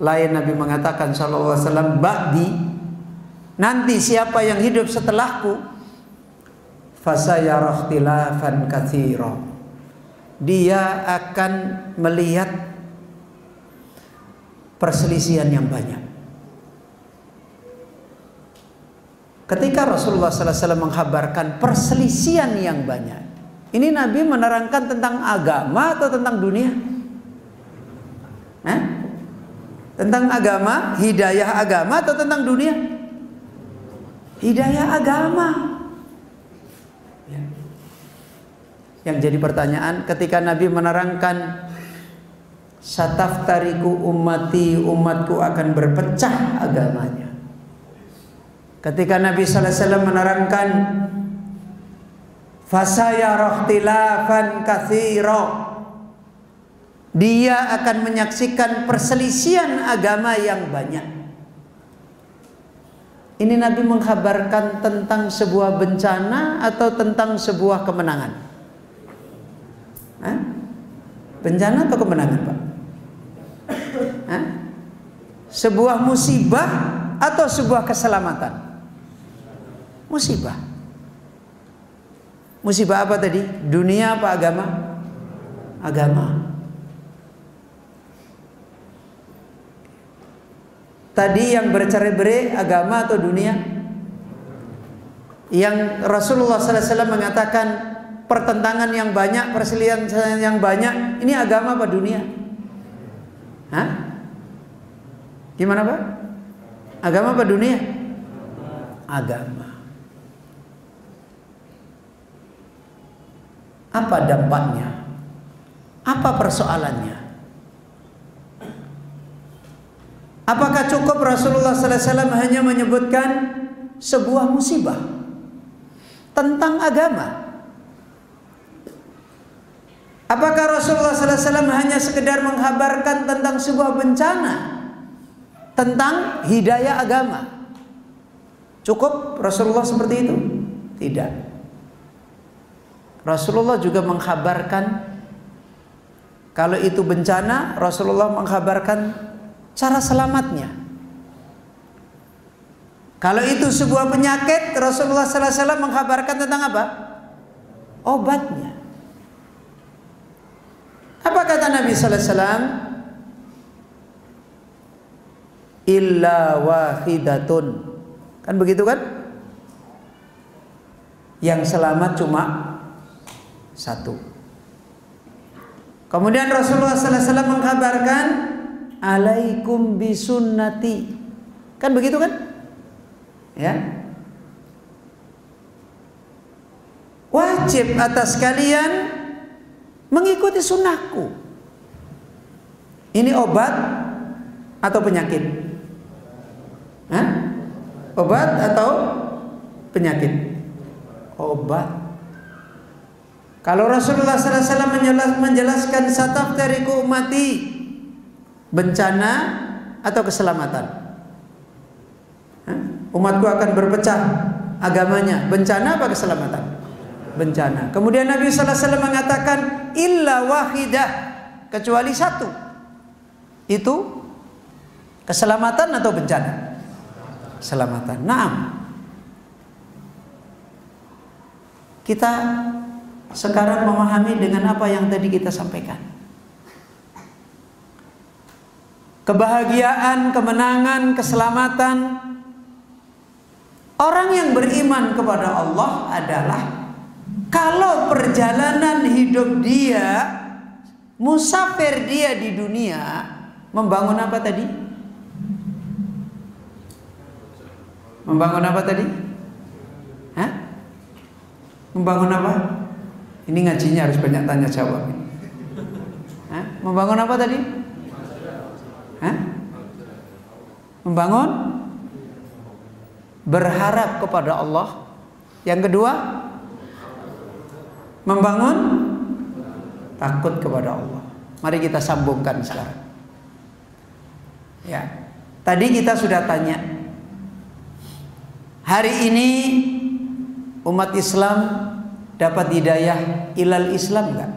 S1: lain Nabi mengatakan sallallahu alaihi wasallam, ba'di, nanti siapa yang hidup setelahku, fasayara ikhtilafan katsira, dia akan melihat perselisihan yang banyak. Ketika Rasulullah SAW menghabarkan perselisihan yang banyak, ini Nabi menerangkan tentang agama atau tentang dunia? Tentang agama, hidayah agama atau tentang dunia? Hidayah agama. Yang jadi pertanyaan ketika Nabi menerangkan sataftariku ummati, umatku akan berpecah agamanya. Ketika Nabi sallallahu alaihi wasallam menerangkan fasayara ikhtilafan katsira, dia akan menyaksikan perselisihan agama yang banyak. Ini Nabi mengkhabarkan tentang sebuah bencana atau tentang sebuah kemenangan? Bencana atau kemenangan, Pak? Sebuah musibah atau sebuah keselamatan? Musibah. Musibah apa tadi? Dunia apa agama? Agama. Tadi yang bercerai-berai agama atau dunia? Yang Rasulullah SAW mengatakan pertentangan yang banyak, perselisihan yang banyak, ini agama apa dunia? Gimana Pak? Agama apa dunia? Agama. Apa dampaknya? Apa persoalannya? Apakah cukup Rasulullah sallallahu alaihi wasallam hanya menyebutkan sebuah musibah tentang agama? Apakah Rasulullah sallallahu alaihi wasallam hanya sekedar menghabarkan tentang sebuah bencana, tentang hidayah agama? Cukup Rasulullah seperti itu? Tidak. Rasulullah juga menghabarkan, kalau itu bencana, Rasulullah menghabarkan cara selamatnya. Kalau itu sebuah penyakit, Rasulullah sallallahu alaihi wasallam menghabarkan tentang apa? Obatnya. Apa kata Nabi sallallahu alaihi wasallam? Illa wahidatun. Kan begitu kan? Yang selamat cuma satu. Kemudian Rasulullah sallallahu alaihi wasallam mengkabarkan, alaikum bisunnati. Kan begitu kan? Ya. Wajib atas kalian mengikuti sunnahku. Ini obat atau penyakit? Hah? Obat atau penyakit? Obat. Kalau Rasulullah sallallahu alaihi wasallam menjelaskan sataftariku ummati, bencana atau keselamatan? Hah? Umatku akan berpecah agamanya, bencana apa keselamatan? Bencana. Kemudian Nabi sallallahu alaihi wasallam mengatakan illa wahidah, kecuali satu. Itu keselamatan atau bencana? Keselamatan. Naam. Kita sekarang memahami dengan apa yang tadi kita sampaikan. Kebahagiaan, kemenangan, keselamatan orang yang beriman kepada Allah adalah kalau perjalanan hidup dia, musafir dia di dunia, membangun apa tadi? Membangun apa tadi? Hah? Membangun apa? Ini ngajinya harus banyak tanya jawab. Hah? Membangun apa tadi? Hah? Membangun berharap kepada Allah. Yang kedua, membangun takut kepada Allah. Mari kita sambungkan sekarang. Ya, tadi kita sudah tanya. Hari ini umat Islam dapat hidayah ilal Islam enggak?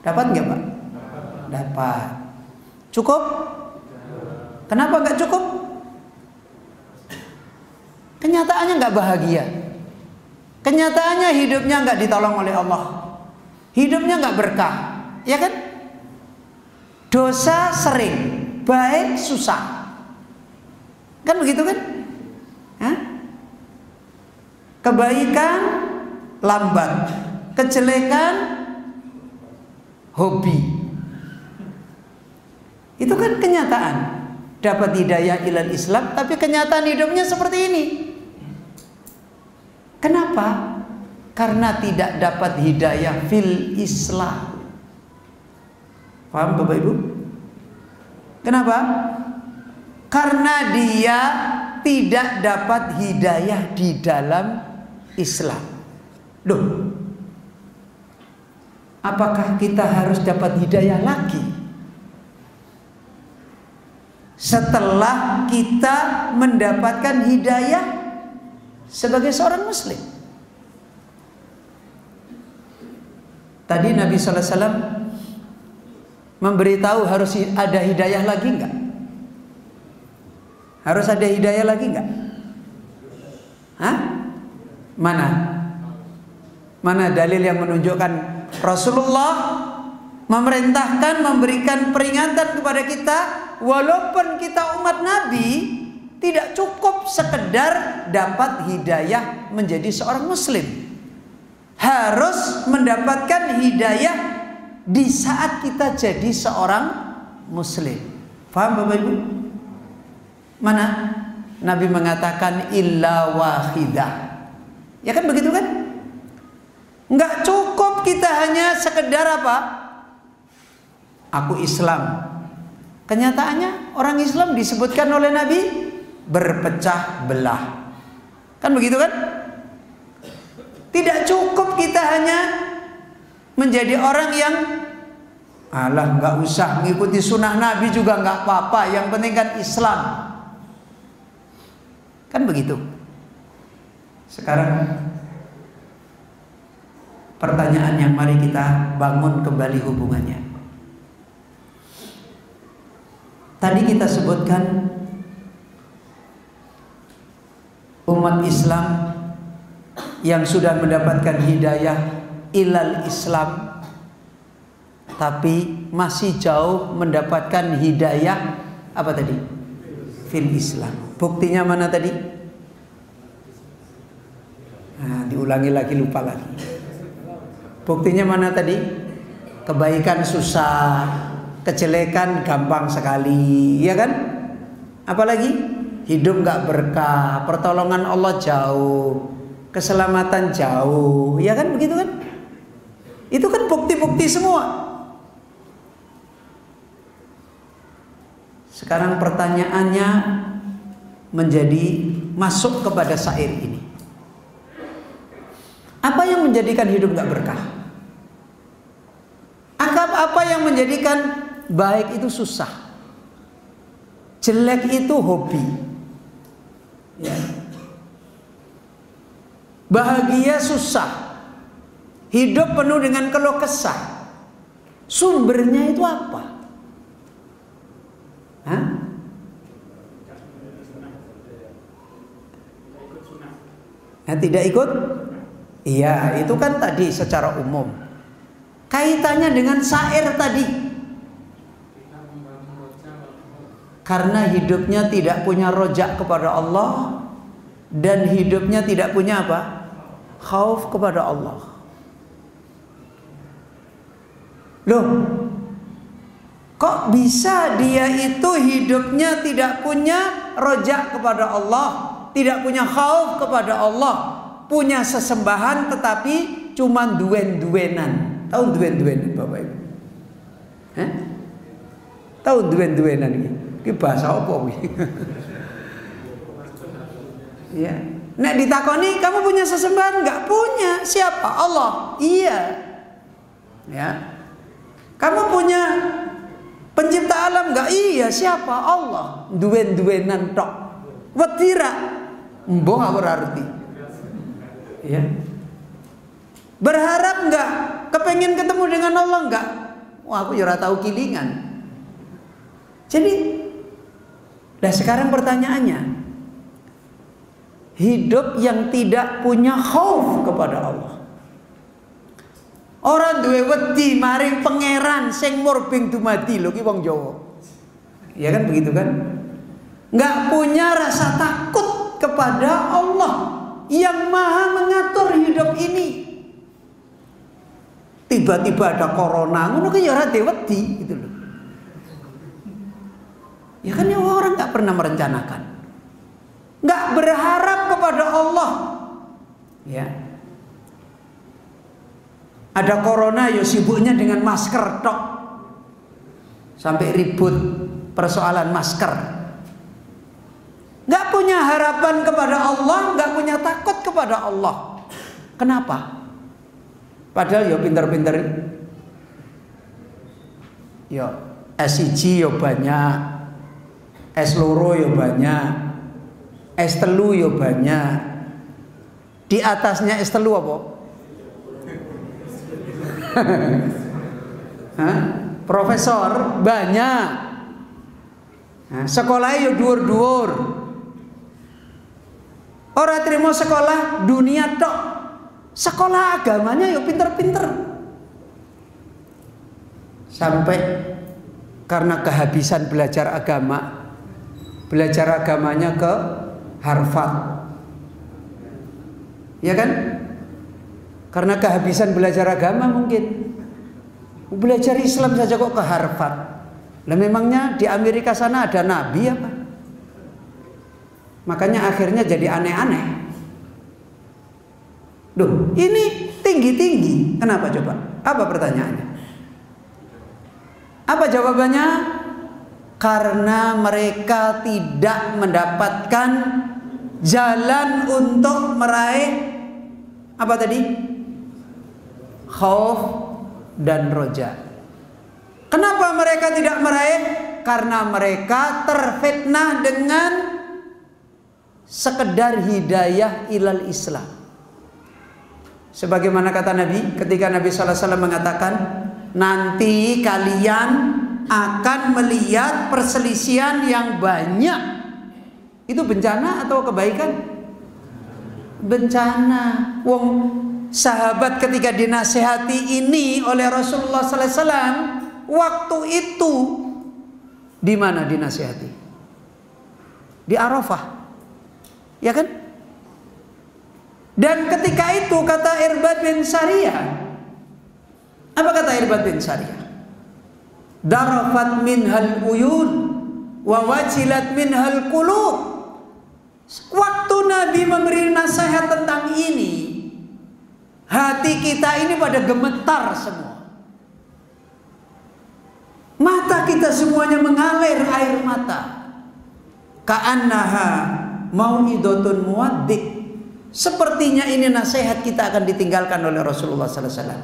S1: Dapat enggak, Pak? Dapat. Cukup? Kenapa enggak cukup? Kenyataannya enggak bahagia. Kenyataannya hidupnya enggak ditolong oleh Allah. Hidupnya enggak berkah. Ya kan? Dosa sering, baik susah. Kan begitu kan? Hah? Kebaikan lambat, kejelekan hobi. Itu kan kenyataan. Dapat hidayah ilal Islam, tapi kenyataan hidupnya seperti ini. Kenapa? Karena tidak dapat hidayah fil Islam. Paham Bapak Ibu? Kenapa? Karena dia tidak dapat hidayah di dalam Islam. Loh, apakah kita harus dapat hidayah lagi setelah kita mendapatkan hidayah sebagai seorang muslim? Tadi Nabi sallallahu alaihi wasallam memberitahu harus ada hidayah lagi enggak? Harus ada hidayah lagi enggak? Hah? Mana? Mana dalil yang menunjukkan Rasulullah memerintahkan, memberikan peringatan kepada kita, walaupun kita umat Nabi, tidak cukup sekedar dapat hidayah menjadi seorang muslim. Harus mendapatkan hidayah di saat kita jadi seorang muslim. Paham Bapak Ibu? Mana? Nabi mengatakan illa wahidah. Ya kan begitu kan? Nggak cukup kita hanya sekedar apa? Aku Islam. Kenyataannya orang Islam disebutkan oleh Nabi berpecah belah. Kan begitu kan? Tidak cukup kita hanya menjadi orang yang alah nggak usah mengikuti sunnah Nabi juga nggak apa-apa, yang penting kan Islam. Kan begitu. Sekarang pertanyaannya, mari kita bangun kembali hubungannya. Tadi kita sebutkan umat Islam yang sudah mendapatkan hidayah ilal Islam, tapi masih jauh mendapatkan hidayah apa tadi? Fil Islam. Buktinya mana tadi? Nah, diulangi lagi, lupa lagi. Buktinya mana tadi? Kebaikan susah, kejelekan gampang sekali, ya kan? Apalagi hidup nggak berkah, pertolongan Allah jauh, keselamatan jauh, ya kan begitu kan? Itu kan bukti-bukti semua. Sekarang pertanyaannya menjadi masuk kepada syair ini. Apa yang menjadikan hidup nggak berkah? Apa yang menjadikan baik itu susah, jelek itu hobi, ya. Bahagia susah, hidup penuh dengan keluh kesah. Sumbernya itu apa? Hah? Nah, tidak ikut? Iya, itu kan tadi secara umum. Kaitannya dengan syair tadi. Karena hidupnya tidak punya rojak kepada Allah, dan hidupnya tidak punya apa? Khauf kepada Allah. Loh, kok bisa dia itu hidupnya tidak punya rojak kepada Allah, tidak punya khauf kepada Allah, punya sesembahan tetapi cuman duen-duenan? Tahu duen-duenan Bapak Ibu? Hah? Tahu duen-duenan ini? Ini bahasa apa ini? Ya. Nek ditakoni, kamu punya sesembahan? Enggak punya. Siapa? Allah. Iya. Ya. Kamu punya pencipta alam? Enggak. Iya. Siapa? Allah. Duen-duenan tok. Wetira. Mbok berarti. Ya. Berharap enggak? Kepengen ketemu dengan Allah enggak? Wah, aku ora tahu kilingan. Jadi, nah sekarang pertanyaannya, hidup yang tidak punya khauf kepada Allah. Orang duwe wedi maring pangeran sing murbing dumadi lho ki wong Jawa. Ya kan begitu kan? Enggak punya rasa takut kepada Allah yang maha mengatur hidup ini. Tiba-tiba ada corona, ngono ki ya ora wedi gitu loh. Ya kan ya orang nggak pernah merencanakan, nggak berharap kepada Allah. Ya, ada corona, ya sibuknya dengan masker tok, sampai ribut persoalan masker. Nggak punya harapan kepada Allah, nggak punya takut kepada Allah. Kenapa? Padahal ya pinter-pinter, ya S1 ya banyak, S2 ya banyak, S3 ya banyak. Di atasnya S3 apa? Hah? Profesor banyak. Nah, sekolahnya ya dhuwur-dhuwur. Ora trimo sekolah dunia tok. Sekolah agamanya ya pinter-pinter. Sampai karena kehabisan belajar agama, belajar agamanya ke Harvard. Ya kan? Karena kehabisan belajar agama mungkin. Belajar Islam saja kok ke Harvard. Lah memangnya di Amerika sana ada nabi apa? Makanya akhirnya jadi aneh-aneh. Duh, ini tinggi tinggi-tinggi. Kenapa coba? Apa pertanyaannya? Apa jawabannya? Karena mereka tidak mendapatkan jalan untuk meraih apa tadi? Khauf dan roja. Kenapa mereka tidak meraih? Karena mereka terfitnah dengan sekedar hidayah ilal Islam. Sebagaimana kata Nabi ketika Nabi sallallahu alaihi wasallam mengatakan, nanti kalian akan melihat perselisihan yang banyak. Itu bencana atau kebaikan? Bencana. Wong sahabat ketika dinasihati ini oleh Rasulullah sallallahu alaihi wasallam, waktu itu di mana dinasihati? Di Arafah. Ya kan? Dan ketika itu kata Irbad bin Sariyah, apa kata Irbad bin Sariyah? Darafat minhal uyun wa wajilat minhal qulub. Waktu Nabi memberi nasihat tentang ini, hati kita ini pada gemetar semua. Mata kita semuanya mengalir air mata. Ka'annaha mau'idotun muwaddik. Sepertinya ini nasihat kita akan ditinggalkan oleh Rasulullah sallallahu alaihi wasallam.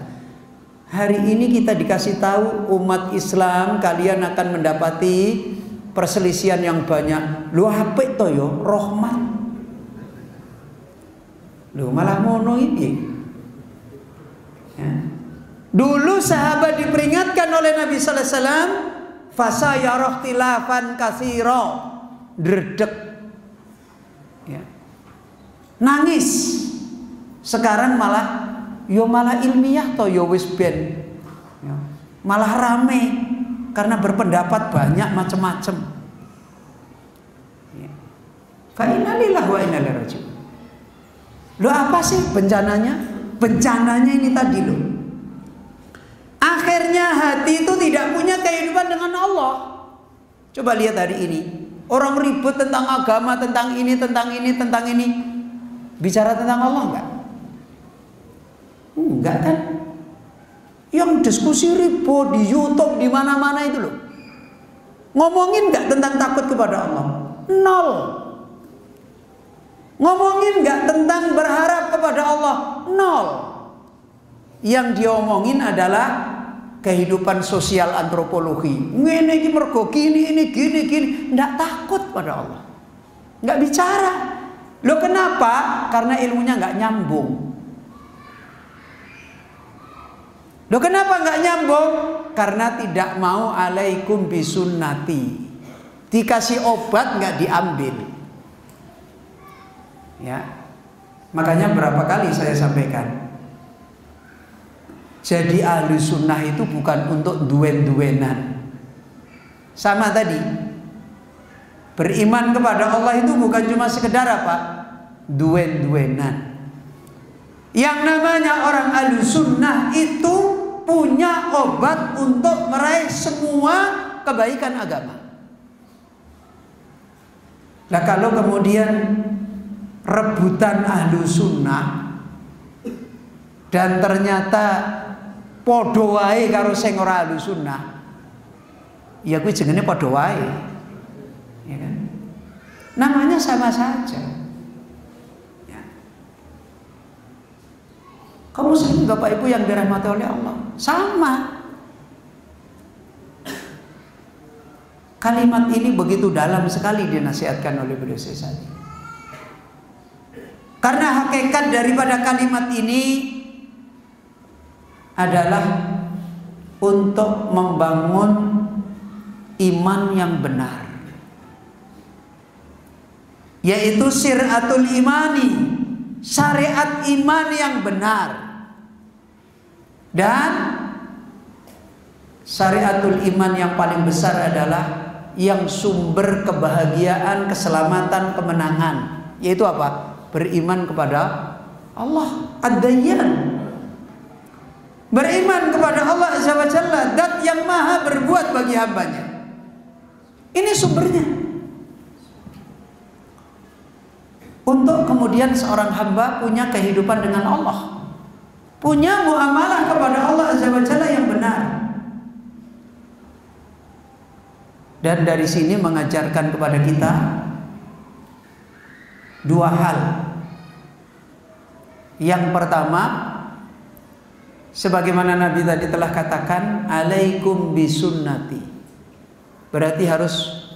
S1: Hari ini kita dikasih tahu umat Islam kalian akan mendapati perselisihan yang banyak. Lu apik to yo rahmat. Lu malah ngono iki. Ya. Dulu sahabat diperingatkan oleh Nabi sallallahu alaihi wasallam, fasayarah tilafan katsira, dredeg. Ya. Nangis. Sekarang malah ilmiah to yo wis ben. Ya. Malah rame karena berpendapat banyak macam-macam. Ya. Fa inna lillahi wa inna ilaihi raji'un. Lo apa sih bencananya? Bencananya ini tadi loh. Akhirnya hati itu tidak punya kehidupan dengan Allah. Coba lihat hari ini. Orang ribut tentang agama, tentang ini, tentang ini, tentang ini. Bicara tentang Allah enggak? Enggak kan? Yang diskusi ribut di YouTube, di mana-mana itu loh. Ngomongin enggak tentang takut kepada Allah? Nol. Ngomongin enggak tentang berharap kepada Allah? Nol. Yang diomongin adalah kehidupan sosial antropologi. Ngene iki mergo ini gini. Ndak takut pada Allah. Nggak bicara. Loh kenapa? Karena ilmunya nggak nyambung. Loh kenapa nggak nyambung? Karena tidak mau alaikum bisunnati. Dikasih obat nggak diambil. Ya. Makanya berapa kali saya sampaikan. Jadi ahli sunnah itu bukan untuk duen-duenan. Sama tadi, beriman kepada Allah itu bukan cuma sekedar apa? Duen-duenan. Yang namanya orang ahli sunnah itu punya obat untuk meraih semua kebaikan agama. Nah kalau kemudian rebutan ahli sunnah dan ternyata podo wae karo sing ora ahli sunnah, ya kuwi jenenge podo wae. Ya kan? Namanya sama saja. Ya. Kaum muslimin Bapak Ibu yang dirahmati oleh Allah, sama. Kalimat ini begitu dalam sekali dinasihatkan oleh beliau tadi. Karena hakikat daripada kalimat ini adalah untuk membangun iman yang benar, yaitu syariatul imani, syariat iman yang benar. Dan syariatul iman yang paling besar adalah yang sumber kebahagiaan, keselamatan, kemenangan, yaitu apa? Beriman kepada Allah Ad-Dayyan. Beriman kepada Allah Azza wa Jalla, Dat yang maha berbuat bagi hambanya. Ini sumbernya. Untuk kemudian seorang hamba punya kehidupan dengan Allah. punya muamalah kepada Allah Azza wa Jalla yang benar. Dan dari sini mengajarkan kepada kita dua hal. Yang pertama, sebagaimana Nabi tadi telah katakan, alaikum bisunnati. Berarti harus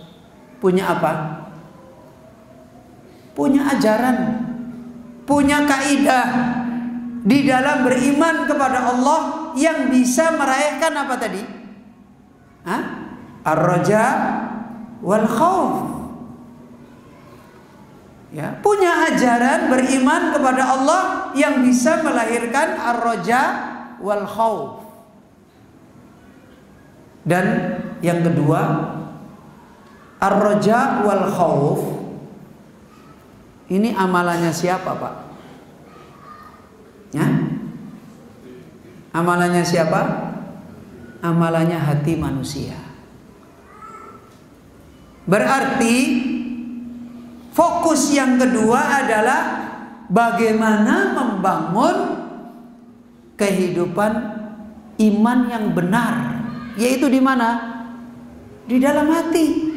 S1: punya apa? Punya ajaran, punya kaidah di dalam beriman kepada Allah yang bisa meraihkan apa tadi? Ar-raja wal khauf. Ya, punya ajaran beriman kepada Allah yang bisa melahirkan ar-raja wal khauf. Dan yang kedua, ar-raja wal khauf ini amalannya siapa, Pak? Ya? Amalannya siapa? Amalannya hati manusia. Berarti fokus yang kedua adalah bagaimana membangun kehidupan iman yang benar, yaitu di mana? Di dalam hati.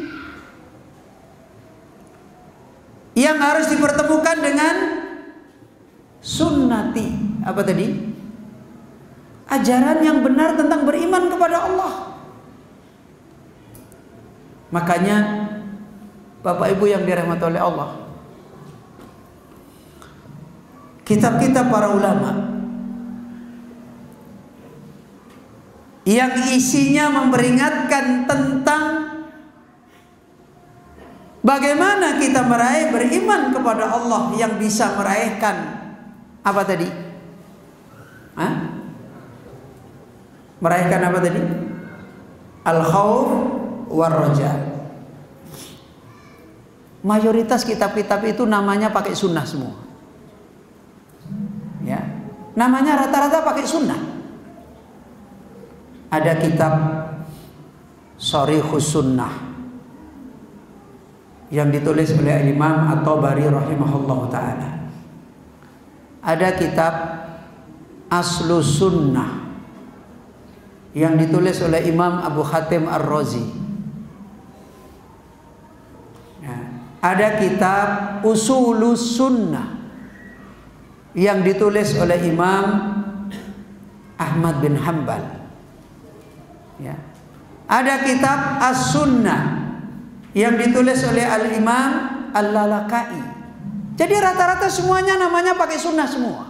S1: Yang harus dipertemukan dengan sunnati. Apa tadi? Ajaran yang benar tentang beriman kepada Allah. Makanya Bapak Ibu yang dirahmati oleh Allah, kitab-kitab para ulama yang isinya memperingatkan tentang bagaimana kita meraih beriman kepada Allah yang bisa meraihkan apa tadi? Meraihkan apa tadi? Al-khauf war-raja. Mayoritas kitab-kitab itu namanya pakai sunnah semua. Ya, namanya rata-rata pakai sunnah. Ada kitab Sharihus Sunnah yang ditulis oleh Imam At-Tabari rahimahullah ta'ala. Ada kitab Aslus Sunnah yang ditulis oleh Imam Abu Hatim Ar-Razi. Ada kitab Usulus Sunnah yang ditulis oleh Imam Ahmad bin Hanbal. Ya. Ada kitab As-Sunnah yang ditulis oleh Al-Imam Al-Lalaka'i. Jadi rata-rata semuanya namanya pakai sunnah semua.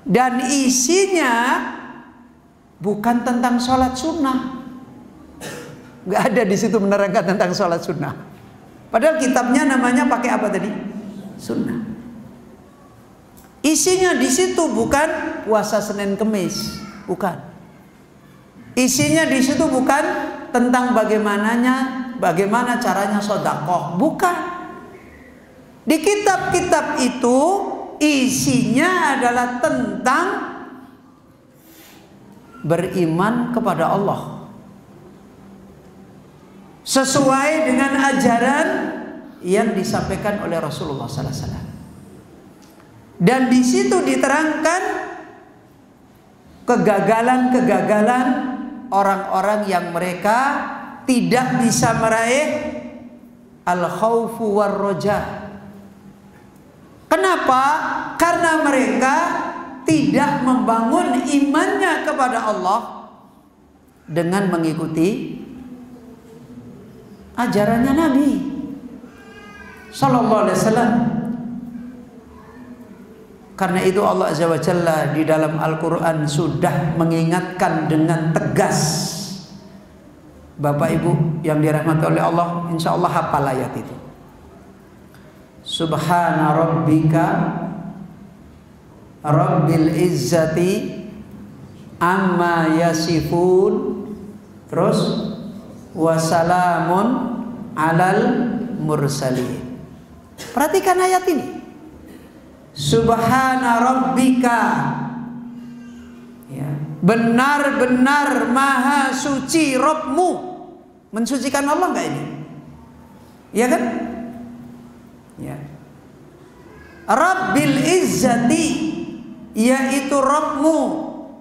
S1: Dan isinya bukan tentang sholat sunnah. Gak ada di situ menerangkan tentang sholat sunnah. Padahal kitabnya namanya pakai apa tadi? Sunnah. Isinya di situ bukan puasa Senin Kemis, bukan. Isinya di situ bukan tentang bagaimana caranya sedekah, bukan. Di kitab-kitab itu isinya adalah tentang beriman kepada Allah sesuai dengan ajaran yang disampaikan oleh Rasulullah sallallahu alaihi wasallam. Dan di situ diterangkan kegagalan-kegagalan orang-orang yang mereka tidak bisa meraih al-khaufu war-raja. Kenapa? Karena mereka tidak membangun imannya kepada Allah dengan mengikuti ajarannya Nabi sallallahu alaihi wasallam. Karena itu Allah Azza wa Jalla di dalam Al-Quran sudah mengingatkan dengan tegas. Bapak Ibu yang dirahmati oleh Allah, insya Allah hafal ayat itu. Subhana rabbika rabbil izzati amma yasifun. Terus wasalamun alal mursalin. Perhatikan ayat ini. Subhana rabbika, ya, benar-benar maha suci Rabbmu. Mensucikan Allah enggak ini? Ya kan? Ya. Rabbil izzati, yaitu Rabbmu,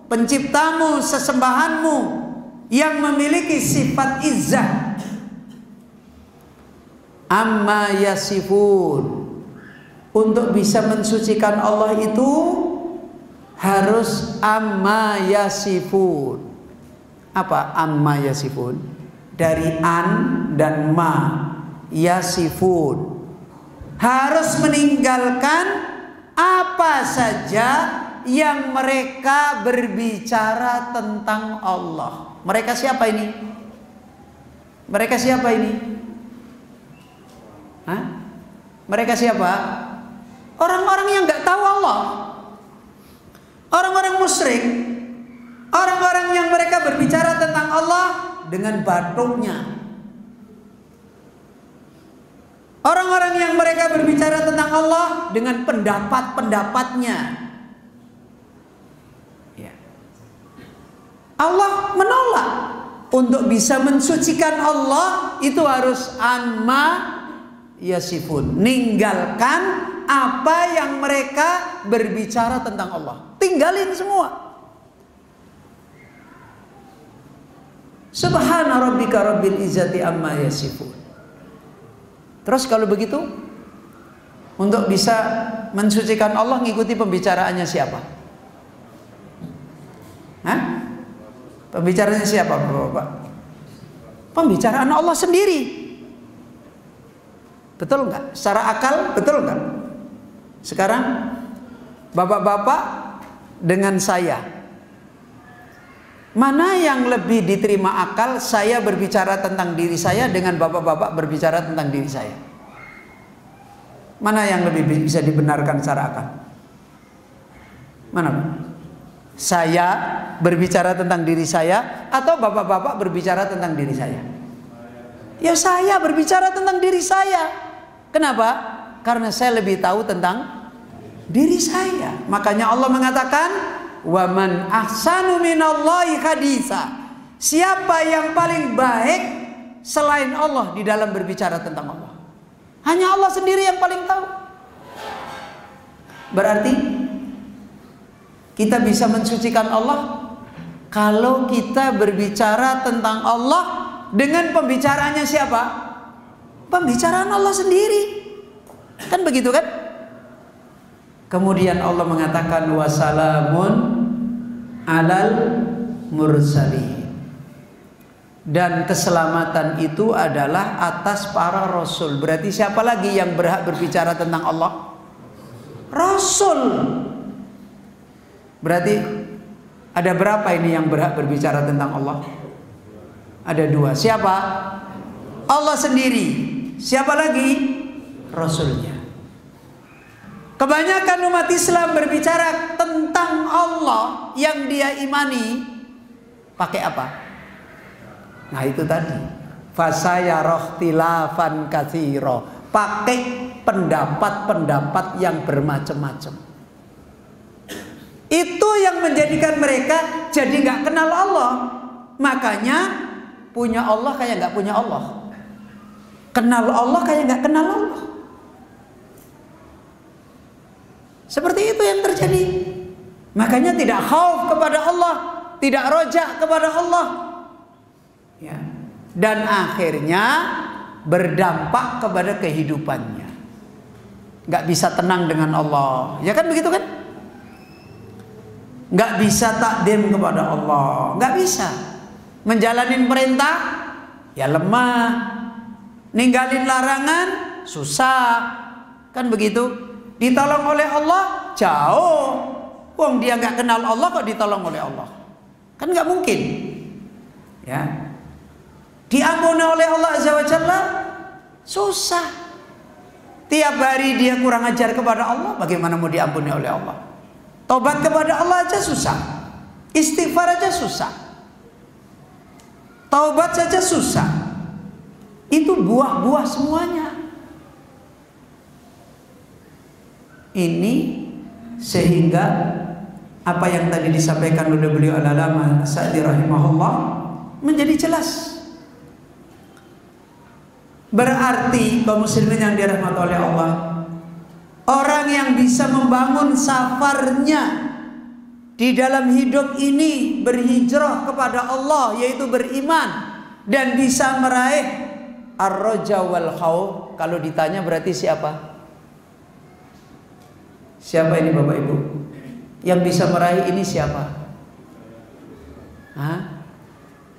S1: penciptamu, sesembahanmu yang memiliki sifat izzah. Amma yasifun. Untuk bisa mensucikan Allah itu harus amma yasifun. Apa amma yasifun? Dari an dan ma, yasifun. Harus meninggalkan apa saja yang mereka berbicara tentang Allah. Mereka siapa ini? Mereka siapa ini? Hah? Mereka siapa? Orang-orang yang nggak tahu Allah, orang-orang musyrik, orang-orang yang mereka berbicara tentang Allah dengan batuknya, orang-orang yang mereka berbicara tentang Allah dengan pendapat-pendapatnya. Ya. Allah menolak. Untuk bisa mensucikan Allah itu harus amma yasifun, ninggalkan apa yang mereka berbicara tentang Allah, tinggalin semua. Subhana rabbika rabbil izzati amma yasifun. Terus kalau begitu, untuk bisa mensucikan Allah ngikuti pembicaraannya siapa? Hah? Pembicaranya siapa, Bapak? Pembicaraan Allah sendiri. Betul nggak? Secara akal betul nggak? Sekarang bapak-bapak dengan saya, mana yang lebih diterima akal? Saya berbicara tentang diri saya dengan bapak-bapak berbicara tentang diri saya. Mana yang lebih bisa dibenarkan secara akal? Mana? Saya berbicara tentang diri saya atau bapak-bapak berbicara tentang diri saya? Ya saya berbicara tentang diri saya. Kenapa? Karena saya lebih tahu tentang diri saya. Makanya Allah mengatakan, "Wa man ahsanu minallahi haditsa." Siapa yang paling baik selain Allah di dalam berbicara tentang Allah? Hanya Allah sendiri yang paling tahu. Berarti kita bisa mensucikan Allah kalau kita berbicara tentang Allah dengan pembicaraannya siapa? Pembicaraan Allah sendiri. Kan begitu kan? Kemudian Allah mengatakan wasalamun alal mursalin. Dan keselamatan itu adalah atas para rasul. Berarti siapa lagi yang berhak berbicara tentang Allah? Rasul. Berarti ada berapa ini yang berhak berbicara tentang Allah? Ada dua. Siapa? Allah sendiri. Siapa lagi? Rasulnya. Kebanyakan umat Islam berbicara tentang Allah yang dia imani pakai apa? Nah itu tadi, fasayarahtilafan katsira, pakai pendapat-pendapat yang bermacam-macam. Itu yang menjadikan mereka jadi nggak kenal Allah. Makanya punya Allah kayak nggak punya Allah, kenal Allah kayak nggak kenal Allah. Seperti itu yang terjadi. Makanya tidak khauf kepada Allah, tidak roja kepada Allah, ya. Dan akhirnya berdampak kepada kehidupannya. Nggak bisa tenang dengan Allah, ya kan begitu kan? Nggak bisa takdim kepada Allah, nggak bisa menjalanin perintah, ya lemah. Ninggalin larangan, susah, kan begitu? Ditolong oleh Allah, jauh. Wong dia nggak kenal Allah kok ditolong oleh Allah, kan nggak mungkin, ya. Diampuni oleh Allah Azza wa Jalla, susah. Tiap hari dia kurang ajar kepada Allah, bagaimana mau diampuni oleh Allah? Tobat kepada Allah aja susah, istighfar aja susah, taubat saja susah. Itu buah-buah semuanya. Ini sehingga apa yang tadi disampaikan oleh beliau Al-Allamah Sa'di rahimahullah menjadi jelas. Berarti kaum muslimin yang dirahmati oleh Allah, orang yang bisa membangun safarnya di dalam hidup ini berhijrah kepada Allah, yaitu beriman, dan bisa meraih ar-raja wal khauf. Kalau ditanya berarti siapa? Siapa ini Bapak Ibu? Yang bisa meraih ini siapa? Hah?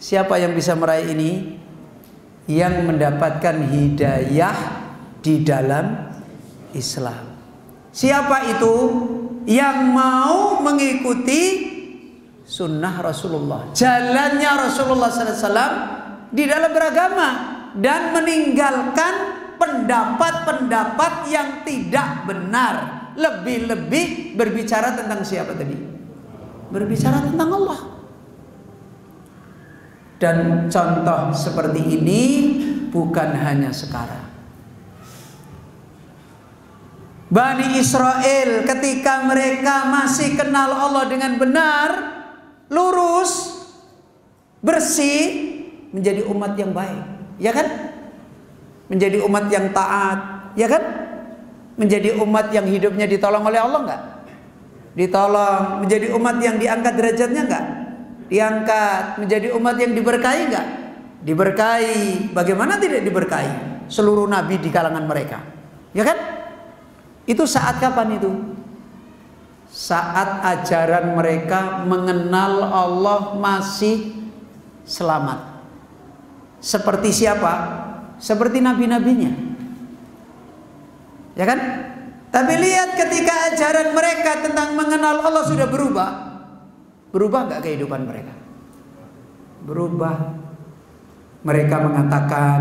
S1: Siapa yang bisa meraih ini? Yang mendapatkan hidayah di dalam Islam. Siapa itu? Yang mau mengikuti sunnah Rasulullah, jalannya Rasulullah SAW di dalam beragama, dan meninggalkan pendapat-pendapat yang tidak benar. Lebih-lebih berbicara tentang siapa tadi? Berbicara tentang Allah. Dan contoh seperti ini bukan hanya sekarang. Bani Israel ketika mereka masih kenal Allah dengan benar, lurus, bersih, menjadi umat yang baik, ya kan? Menjadi umat yang taat, ya kan? Menjadi umat yang hidupnya ditolong oleh Allah enggak? Ditolong. Menjadi umat yang diangkat derajatnya enggak? Diangkat. Menjadi umat yang diberkahi enggak? Diberkahi. Bagaimana tidak diberkahi? Seluruh nabi di kalangan mereka, ya kan? Itu saat kapan itu? Saat ajaran mereka mengenal Allah masih selamat. Seperti siapa? Seperti nabi-nabinya, ya kan? Tapi lihat ketika ajaran mereka tentang mengenal Allah sudah berubah. Berubah nggak kehidupan mereka? Berubah. Mereka mengatakan,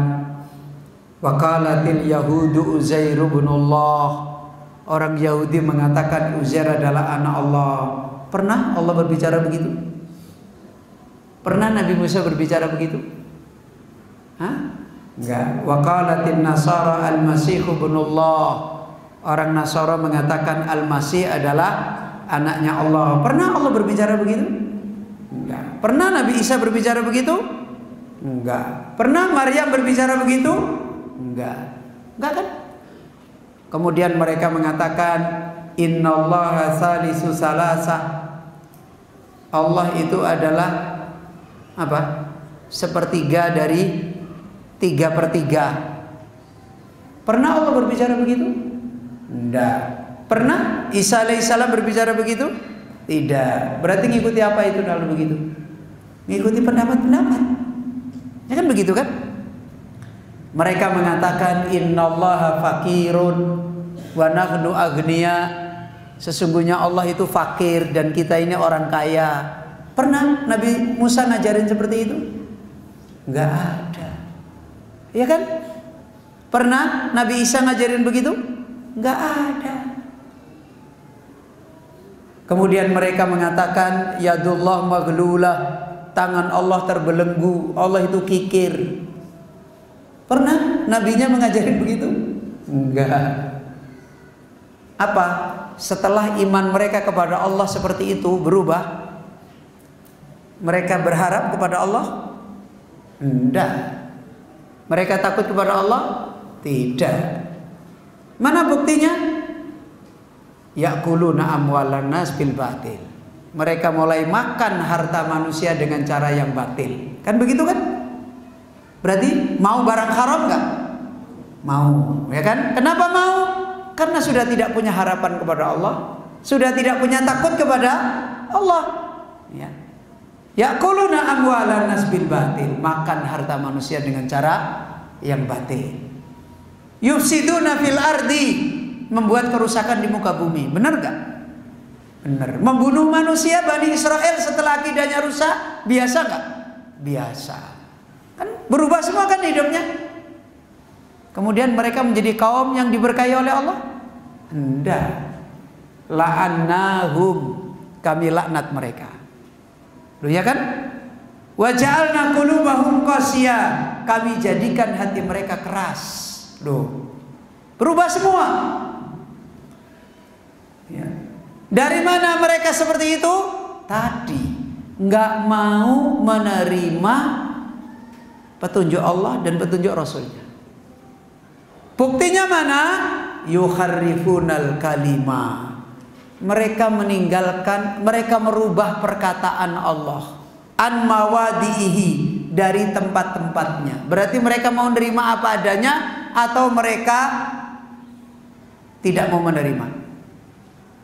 S1: waqalatil yahudu Uzair ibn Allah. Orang Yahudi mengatakan Uzair adalah anak Allah. Pernah Allah berbicara begitu? Pernah Nabi Musa berbicara begitu? Hah? Enggak. Waqalatin Nasara al-Masih ibn Allah. Orang Nasara mengatakan Al-Masih adalah anaknya Allah. Pernah Allah berbicara begitu? Enggak. Pernah Nabi Isa berbicara begitu? Enggak. Pernah Maryam berbicara begitu? Enggak. Enggak kan? Kemudian mereka mengatakan innallaha salisu salasah. Allah itu adalah apa? Sepertiga dari 3/3. Pernah Allah berbicara begitu? Tidak. Pernah Isa alaihissalam berbicara begitu? Tidak. Berarti ngikuti apa itu kalau begitu? Ngikuti pendapat-pendapat. Ya kan begitu kan? Mereka mengatakan innallaha fakirun wa nahnu agniya. Sesungguhnya Allah itu fakir dan kita ini orang kaya. Pernah Nabi Musa ngajarin seperti itu? Enggak ada. Ya kan? Pernah Nabi Isa ngajarin begitu? Enggak ada. Kemudian mereka mengatakan yadullah maghlulah, tangan Allah terbelenggu, Allah itu kikir. Pernah nabinya mengajarin begitu? Enggak. Apa? Setelah iman mereka kepada Allah seperti itu berubah, mereka berharap kepada Allah? Enggak. Mereka takut kepada Allah? Tidak. Mana buktinya? Ya'kuluna amwalan nas bil batil. Mereka mulai makan harta manusia dengan cara yang batil. Kan begitu kan? Berarti mau barang haram enggak? Mau, ya kan? Kenapa mau? Karena sudah tidak punya harapan kepada Allah, sudah tidak punya takut kepada Allah. Ya. Ya'kuluna amwalan nas bil batil, makan harta manusia dengan cara yang batil. Yufsiduna fil ardi, membuat kerusakan di muka bumi. Benar gak? Benar. Membunuh manusia Bani Israel setelah akidahnya rusak, biasa gak? Biasa. Kan berubah semua kan hidupnya. Kemudian mereka menjadi kaum yang diberkahi oleh Allah? Enggak. La'annahum, kami laknat mereka. Loh ya kan? Wa ja'alna qulubahum qasiyah, kami jadikan hati mereka keras. Loh, berubah semua. Ya. Dari mana mereka seperti itu? Tadi nggak mau menerima petunjuk Allah dan petunjuk Rasulnya. Buktinya mana? Yuharrifunal kalima, mereka meninggalkan, mereka merubah perkataan Allah an mawadihi, dari tempat-tempatnya. Berarti mereka mau menerima apa adanya atau mereka tidak mau menerima?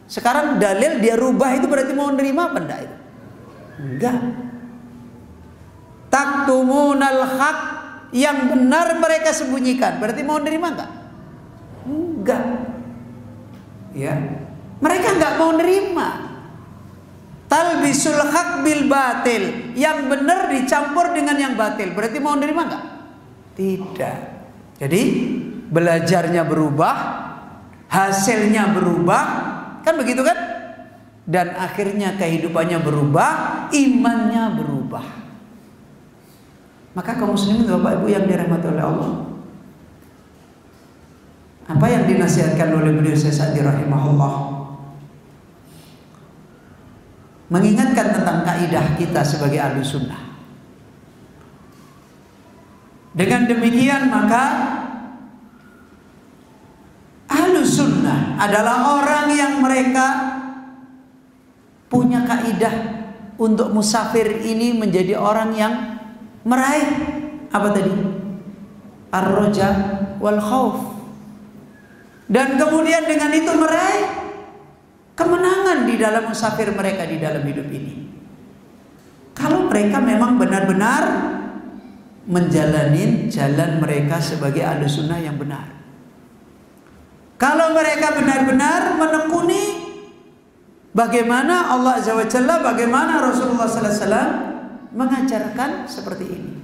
S1: Sekarang dalil dia rubah itu berarti mau menerima apa enggak itu? Enggak. Taktumunal haq, yang benar mereka sembunyikan, berarti mau menerima enggak? Enggak. Ya. Mereka enggak mau menerima. Talbisul haq bil batil, yang benar dicampur dengan yang batil, berarti mau menerima enggak? Tidak. Jadi belajarnya berubah, hasilnya berubah, kan begitu kan? Dan akhirnya kehidupannya berubah, imannya berubah. Maka kaum muslimin Bapak Ibu yang dirahmati oleh Allah, apa yang dinasihatkan oleh beliau Syekh Sa'di rahimahullah, mengingatkan tentang kaidah kita sebagai ahlu sunnah. Dengan demikian maka ahlu sunnah adalah orang yang mereka punya kaidah untuk musafir ini menjadi orang yang meraih apa tadi? Ar-raja wal khauf. Dan kemudian dengan itu meraih kemenangan di dalam musafir mereka di dalam hidup ini. Kalau mereka memang benar-benar menjalani jalan mereka sebagai ahlu sunnah yang benar. Kalau mereka benar-benar menekuni bagaimana Allah Azza wa Jalla, bagaimana Rasulullah sallallahu alaihi wasallam mengajarkan seperti ini.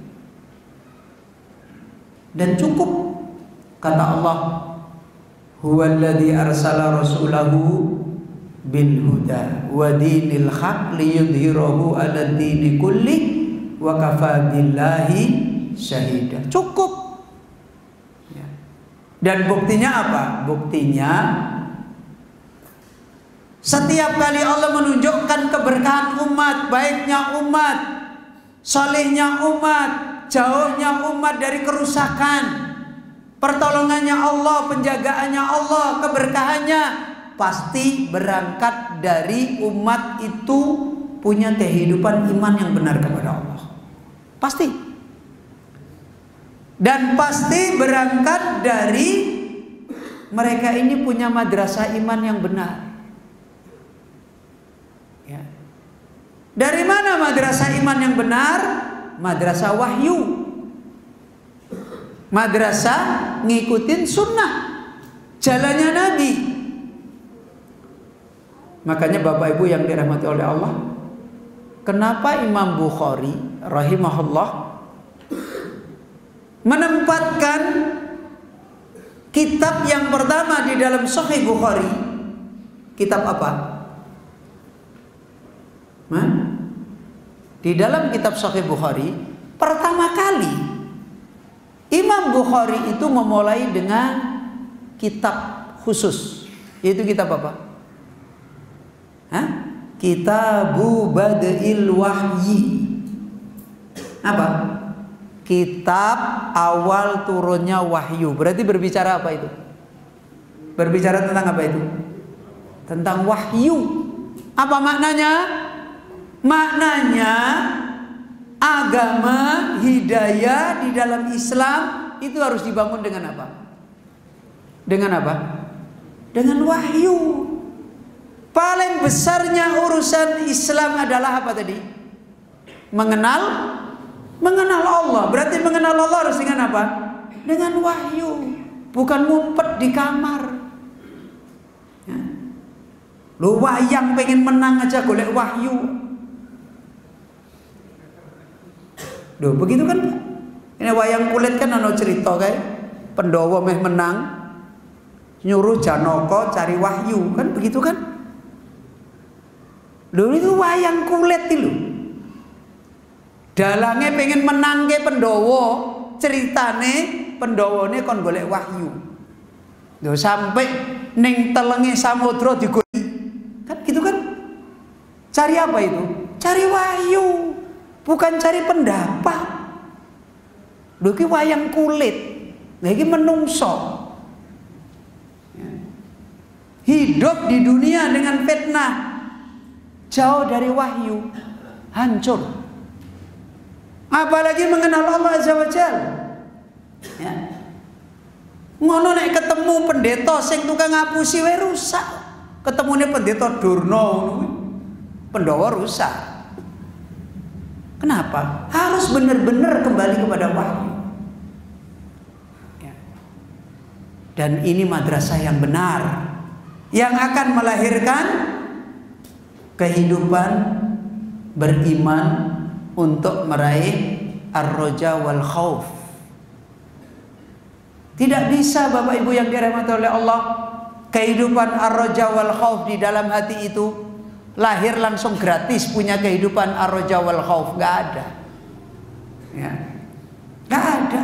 S1: Dan cukup kata Allah, huwallazi arsala rasulahu bil huda wa dinil haq liyudhhirahu 'ala dini kulli wa kafa billahi syahida. Cukup. Ya. Dan buktinya apa? Buktinya setiap kali Allah menunjukkan keberkahan umat, baiknya umat, salehnya umat, jauhnya umat dari kerusakan, pertolongannya Allah, penjagaannya Allah, keberkahannya, pasti berangkat dari umat itu punya kehidupan iman yang benar kepada Allah. Pasti. Dan pasti berangkat dari mereka ini punya madrasah iman yang benar. Ya. Dari mana madrasah iman yang benar? Madrasah wahyu. Madrasah ngikutin sunnah, jalannya Nabi. Makanya Bapak Ibu yang dirahmati oleh Allah, kenapa Imam Bukhari rahimahullah menempatkan kitab yang pertama di dalam Sahih Bukhari, kitab apa? Di dalam kitab Sahih Bukhari pertama kali Imam Bukhari itu memulai dengan kitab khusus, yaitu kitab apa? Kitabu Badil Wahyi. Apa? Kitab awal turunnya wahyu. Berarti berbicara apa itu? Berbicara tentang apa itu? Tentang wahyu. Apa maknanya? Maknanya agama, hidayah di dalam Islam itu harus dibangun dengan apa? Dengan apa? Dengan wahyu. Paling besarnya urusan Islam adalah apa tadi? Mengenal Allah. Berarti mengenal Allah harus dengan apa? Dengan wahyu. Bukan ngumpet di kamar. Ya. Lu wayang pengen menang aja golek wahyu. Duh, begitu kan? Ini wayang kulit kan ana cerita kae. Pandhawa meh menang, nyuruh Janaka cari wahyu, kan begitu kan? Lho itu wayang kulit itu. Dalange pengen menang ke Pandhawa, ceritane Pandhawane kon golek wahyu. Lho sampai ning telenge samudra digoleki. Kan gitu kan? Cari apa itu? Cari wahyu, bukan cari pendapat. Lho iki wayang kulit. Lah iki menungso. hidup di dunia dengan fitnah, jauh dari wahyu, hancur. Apalagi mengenal Allah Azza wa Jalla. Ya. Ngono nek ketemu pendeta sing tukang ngapusi wae rusak. Ketemune pendeta durna ngono Pendawa rusak. Kenapa? Harus benar-benar kembali kepada wahyu. Ya. Dan ini madrasah yang benar, yang akan melahirkan kehidupan beriman untuk meraih ar-roja wal khauf. Tidak bisa Bapak Ibu yang dirahmati oleh Allah, kehidupan ar-roja wal khauf di dalam hati itu lahir langsung gratis punya kehidupan ar-roja wal khauf. Gak ada. Ya. Gak ada.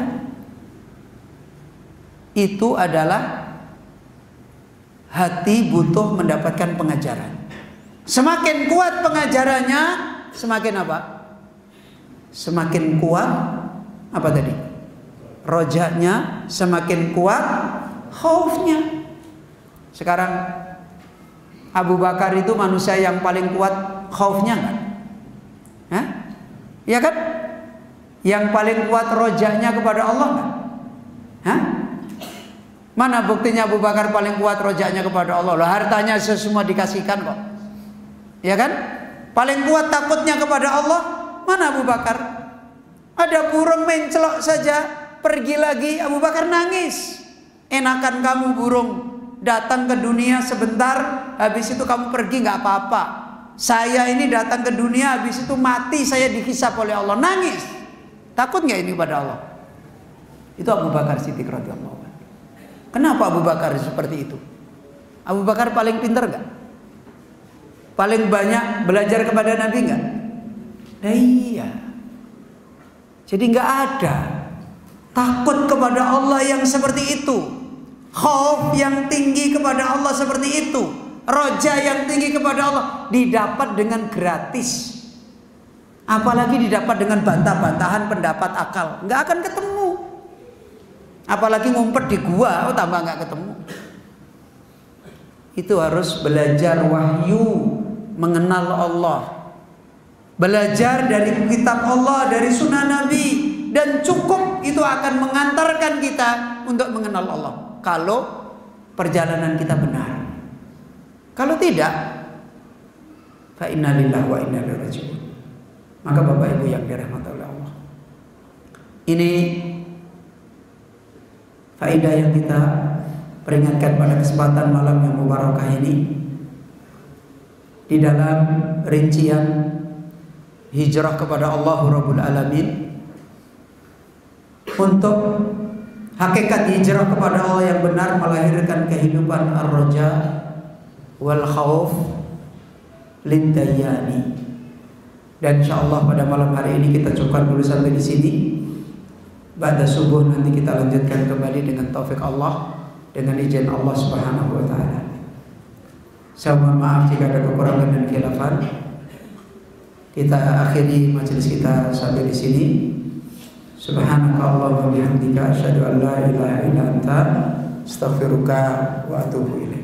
S1: Itu adalah hati butuh mendapatkan pengajaran. Semakin kuat pengajarannya, semakin apa? Semakin kuat apa tadi? Rojanya, semakin kuat khaufnya. Sekarang Abu Bakar itu manusia yang paling kuat khaufnya kan? Hah? Ya kan? Yang paling kuat rojanya kepada Allah kan? Hah? Mana buktinya Abu Bakar paling kuat rojanya kepada Allah? Loh, hartanya semua dikasihkan kok. Ya kan? Paling kuat takutnya kepada Allah. Mana Abu Bakar? Ada burung mencelok saja, pergi lagi, Abu Bakar nangis. Enakan kamu burung, datang ke dunia sebentar, habis itu kamu pergi nggak apa-apa. Saya ini datang ke dunia, habis itu mati, saya dihisab oleh Allah. Nangis. Takut nggak ini pada Allah? Itu Abu Bakar Siddiq radhiyallahu anhu. Kenapa Abu Bakar seperti itu? Abu Bakar paling pintar nggak? Paling banyak belajar kepada Nabi nggak? Iya. Jadi nggak ada takut kepada Allah yang seperti itu, khauf yang tinggi kepada Allah seperti itu, roja yang tinggi kepada Allah didapat dengan gratis. Apalagi didapat dengan bantah-bantahan pendapat akal, nggak akan ketemu. Apalagi ngumpet di gua, oh tambah nggak ketemu. Itu harus belajar wahyu, mengenal Allah, belajar dari kitab Allah, dari sunnah Nabi, dan cukup itu akan mengantarkan kita untuk mengenal Allah. Kalau perjalanan kita benar. Kalau tidak, fa inna lillahi wa inna ilaihi raji'un. Maka Bapak Ibu yang dirahmati oleh Allah, ini faedah yang kita peringatkan pada kesempatan malam yang mubarakah ini. Di dalam rincian hijrah kepada Allah Rabbul Alamin, untuk hakikat hijrah kepada Allah yang benar melahirkan kehidupan ar-roja wal khauf lintayani. Dan insyaallah pada malam hari ini kita cukupkan dulu sampai di sini. Ba'da subuh nanti kita lanjutkan kembali dengan taufik Allah, dengan izin Allah Subhanahu wa taala. Saya mohon maaf jika ada kekurangan dan khilafan. Kita akhiri majelis kita sampai di sini. Subhanakallahumma wa bihamdika asyhadu an la ilaha illa anta astaghfiruka wa atubu ilaik.